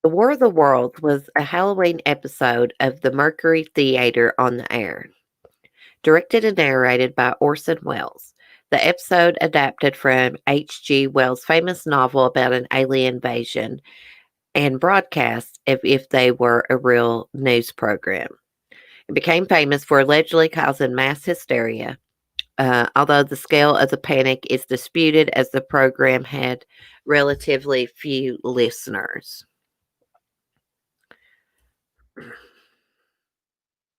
The War of the Worlds was a Halloween episode of the Mercury Theater on the Air. Directed and narrated by Orson Welles. The episode adapted from H.G. Wells' famous novel about an alien invasion and broadcast as if they were a real news program. It became famous for allegedly causing mass hysteria, although the scale of the panic is disputed as the program had relatively few listeners.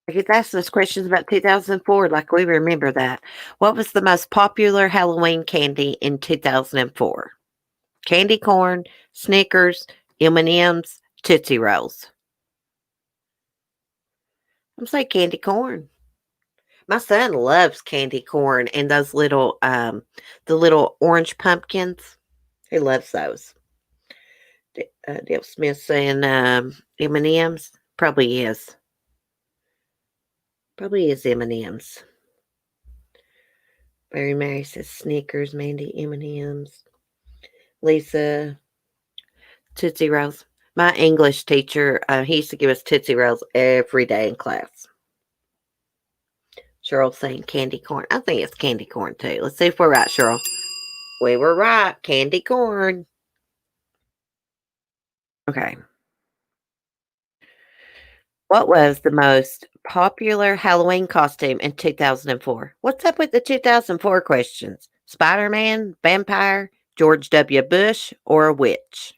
I get asked us questions about 2004, like we remember that. What was the most popular Halloween candy in 2004? Candy corn, Snickers, M&M's, Tootsie Rolls. I'm saying candy corn. My son loves candy corn and those little, the little orange pumpkins. He loves those. Dale Smith saying M&M's. Probably is. Probably is M&M's. Mary Mary says Snickers, Mandy, M&M's. Lisa, Tootsie Rolls. My English teacher, he used to give us Tootsie Rolls every day in class. Cheryl saying candy corn. I think it's candy corn too. Let's see if we're right, Cheryl. We were right. Candy corn. Okay. What was the most popular Halloween costume in 2004? What's up with the 2004 questions? Spider-Man, vampire, George W. Bush, or a witch?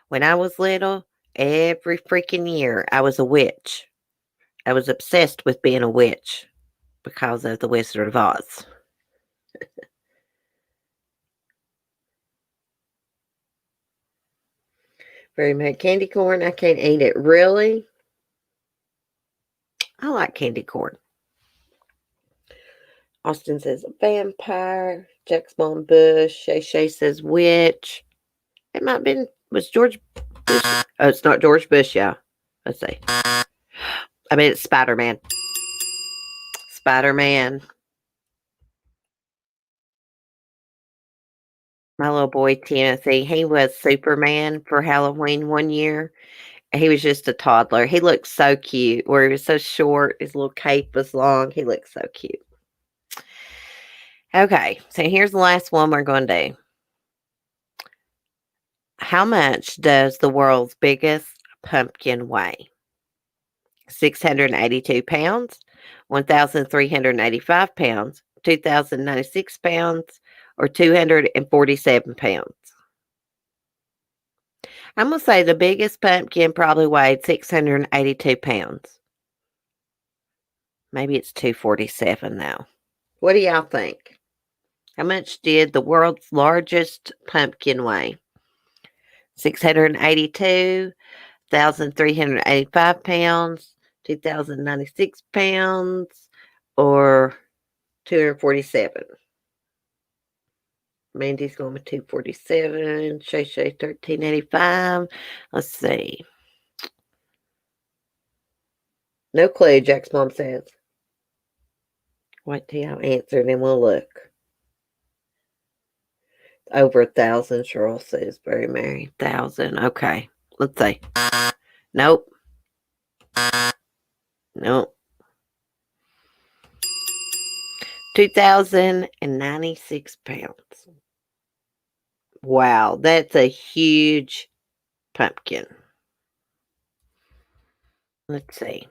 When I was little, every freaking year, I was a witch. I was obsessed with being a witch because of the Wizard of Oz. Very much candy corn. I can't eat it. Really? I like candy corn. Austin says vampire. Jack's mom Bush. Shay Shay says witch. It might have been, was George Bush. Oh, it's not George Bush, yeah. Let's see. I mean, it's Spider-Man. Spider-Man. My little boy, Timothy, he was Superman for Halloween one year. He was just a toddler. He looked so cute, where he was so short. His little cape was long. He looked so cute. Okay, so here's the last one we're going to do. How much does the world's biggest pumpkin weigh? 682 pounds, 1,385 pounds, 2,096 pounds, or 247 pounds? I'm going to say the biggest pumpkin probably weighed 682 pounds. Maybe it's 247 now. What do y'all think? How much did the world's largest pumpkin weigh? 682, 1,385 pounds, 2,096 pounds, or 247? Mandy's going with 247. Shay Shay 1385. Let's see. No clue, Jack's mom says. Wait till y'all answer, then we'll look. Over 1,000, Cheryl says. Very Mary. 1,000. Okay. Let's see. Nope. Nope. 2,096 pounds. Wow, that's a huge pumpkin. Let's see.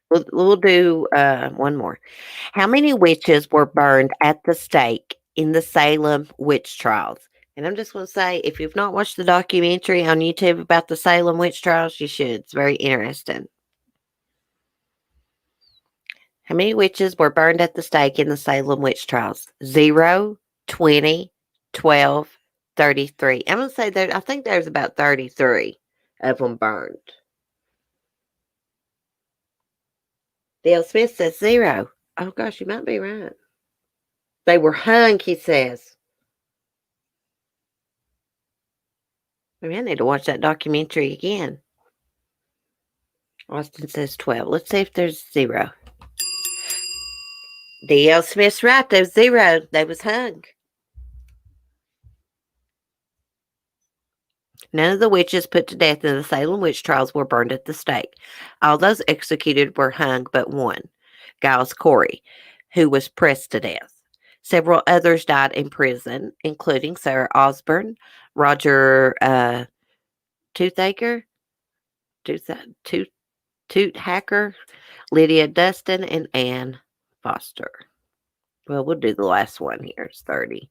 We'll do one more. How many witches were burned at the stake in the Salem witch trials? And I'm just going to say, if you've not watched the documentary on YouTube about the Salem witch trials, you should. It's very interesting. How many witches were burned at the stake in the Salem witch trials? 0, 20, 12, 33. I'm going to say I think there's about 33 of them burned. Dale Smith says 0. Oh, gosh, you might be right. They were hung, he says. Maybe I need to watch that documentary again. Austin says 12. Let's see if there's 0. D.L. Smith's right. There's 0. They was hung. None of the witches put to death in the Salem witch trials were burned at the stake. All those executed were hung but one, Giles Corey, who was pressed to death. Several others died in prison, including Sarah Osborne, Roger Toothaker, Hacker, Lydia Dustin, and Anne Foster. Well, we'll do the last one here. It's 30.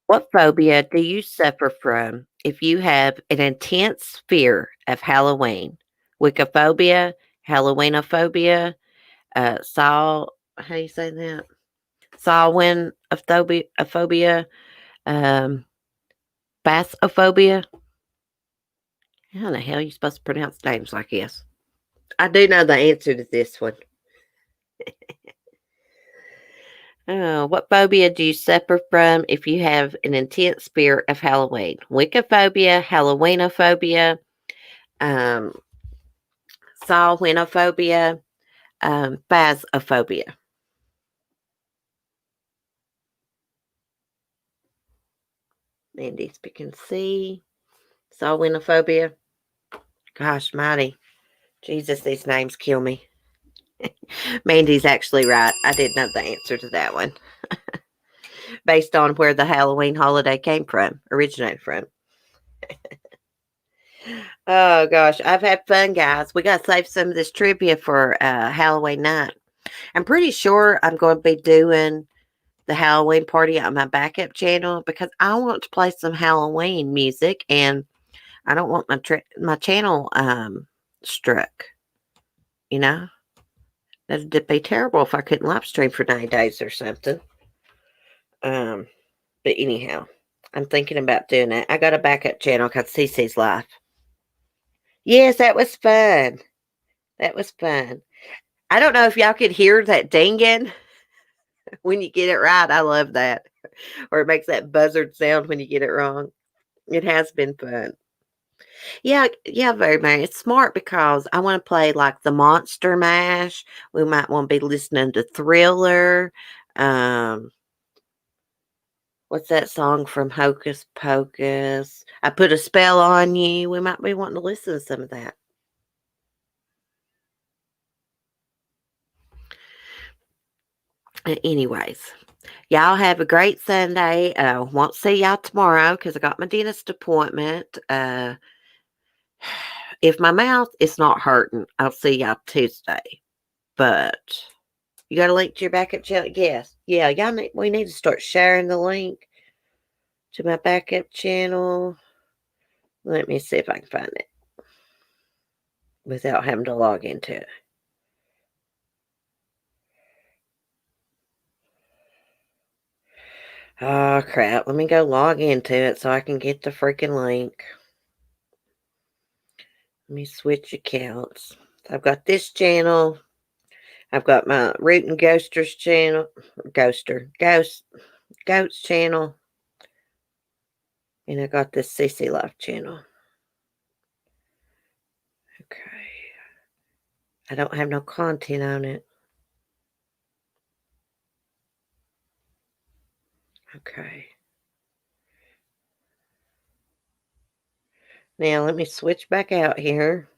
What phobia do you suffer from if you have an intense fear of Halloween? Wiccophobia, Halloweenophobia, how do you say that? Samhainophobia, Bathophobia. How the hell are you supposed to pronounce names like this? I do know the answer to this one. What phobia do you suffer from if you have an intense fear of Halloween? Wiccophobia, Halloweenophobia, Samhainophobia, Phasmophobia. Mandy's picking C. Samhainophobia. Gosh, mighty. Jesus, these names kill me. Mandy's actually right. I did know the answer to that one. Based on where the Halloween holiday originated from. Oh, gosh. I've had fun, guys. We got to save some of this trivia for Halloween night. I'm pretty sure I'm going to be doing the Halloween party on my backup channel because I want to play some Halloween music and I don't want my channel struck. You know? That'd be terrible if I couldn't live stream for 9 days or something. But anyhow, I'm thinking about doing that. I got a backup channel called CC's Life. Yes, that was fun. That was fun. I don't know if y'all could hear that dinging when you get it right. I love that. Or it makes that buzzard sound when you get it wrong. It has been fun. Yeah, very much. It's smart because I want to play like the Monster Mash. We might want to be listening to Thriller. What's that song from Hocus Pocus? I Put a Spell on You. We might be wanting to listen to some of that. Anyways, y'all have a great Sunday. Won't see y'all tomorrow because I got my dentist appointment. If my mouth is not hurting, I'll see y'all Tuesday. But you got a link to your backup channel? Yes. Yeah, we need to start sharing the link to my backup channel. Let me see if I can find it without having to log into it. Oh, crap. Let me go log into it so I can get the freaking link. Let me switch accounts. I've got this channel. I've got my Root and Ghosters channel. Goats channel. And I got this CC Life channel. Okay. I don't have no content on it. Okay. Now let me switch back out here.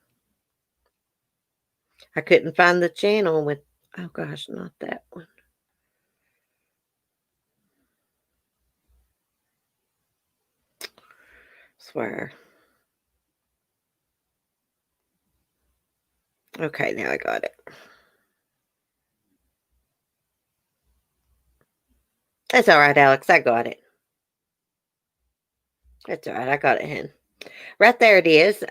I couldn't find the channel with, oh gosh, not that one. Swear. Okay, now I got it. That's all right, Alex. I got it. That's all right. I got it, hen. Right there it is.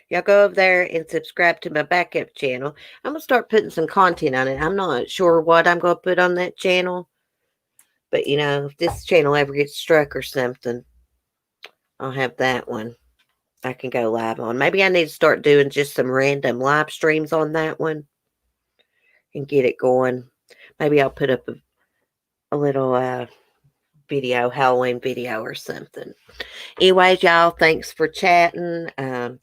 Y'all go over there and subscribe to my backup channel. I'm going to start putting some content on it. I'm not sure what I'm going to put on that channel. But, if this channel ever gets struck or something, I'll have that one I can go live on. Maybe I need to start doing just some random live streams on that one and get it going. Maybe I'll put up a little video, Halloween video or something. Anyways, y'all, thanks for chatting.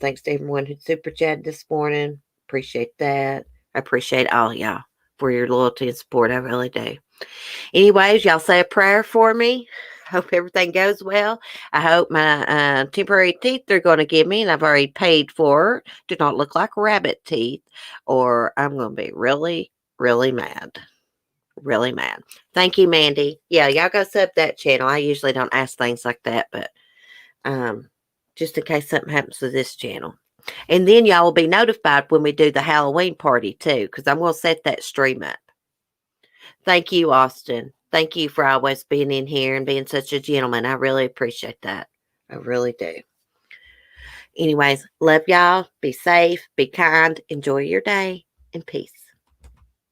Thanks to everyone who super chatted this morning. Appreciate that. I appreciate all y'all for your loyalty and support. I really do. Anyways, y'all say a prayer for me. Hope everything goes well. I hope my temporary teeth they're going to give me, and I've already paid for, do not look like rabbit teeth, or I'm going to be really, really mad. Really mad. Thank you, Mandy. Yeah, y'all go sub that channel. I usually don't ask things like that, but just in case something happens to this channel. And then y'all will be notified when we do the Halloween party too, because I'm going to set that stream up. Thank you, Austin. Thank you for always being in here and being such a gentleman. I really appreciate that. I really do. Anyways, love y'all. Be safe. Be kind. Enjoy your day. And peace.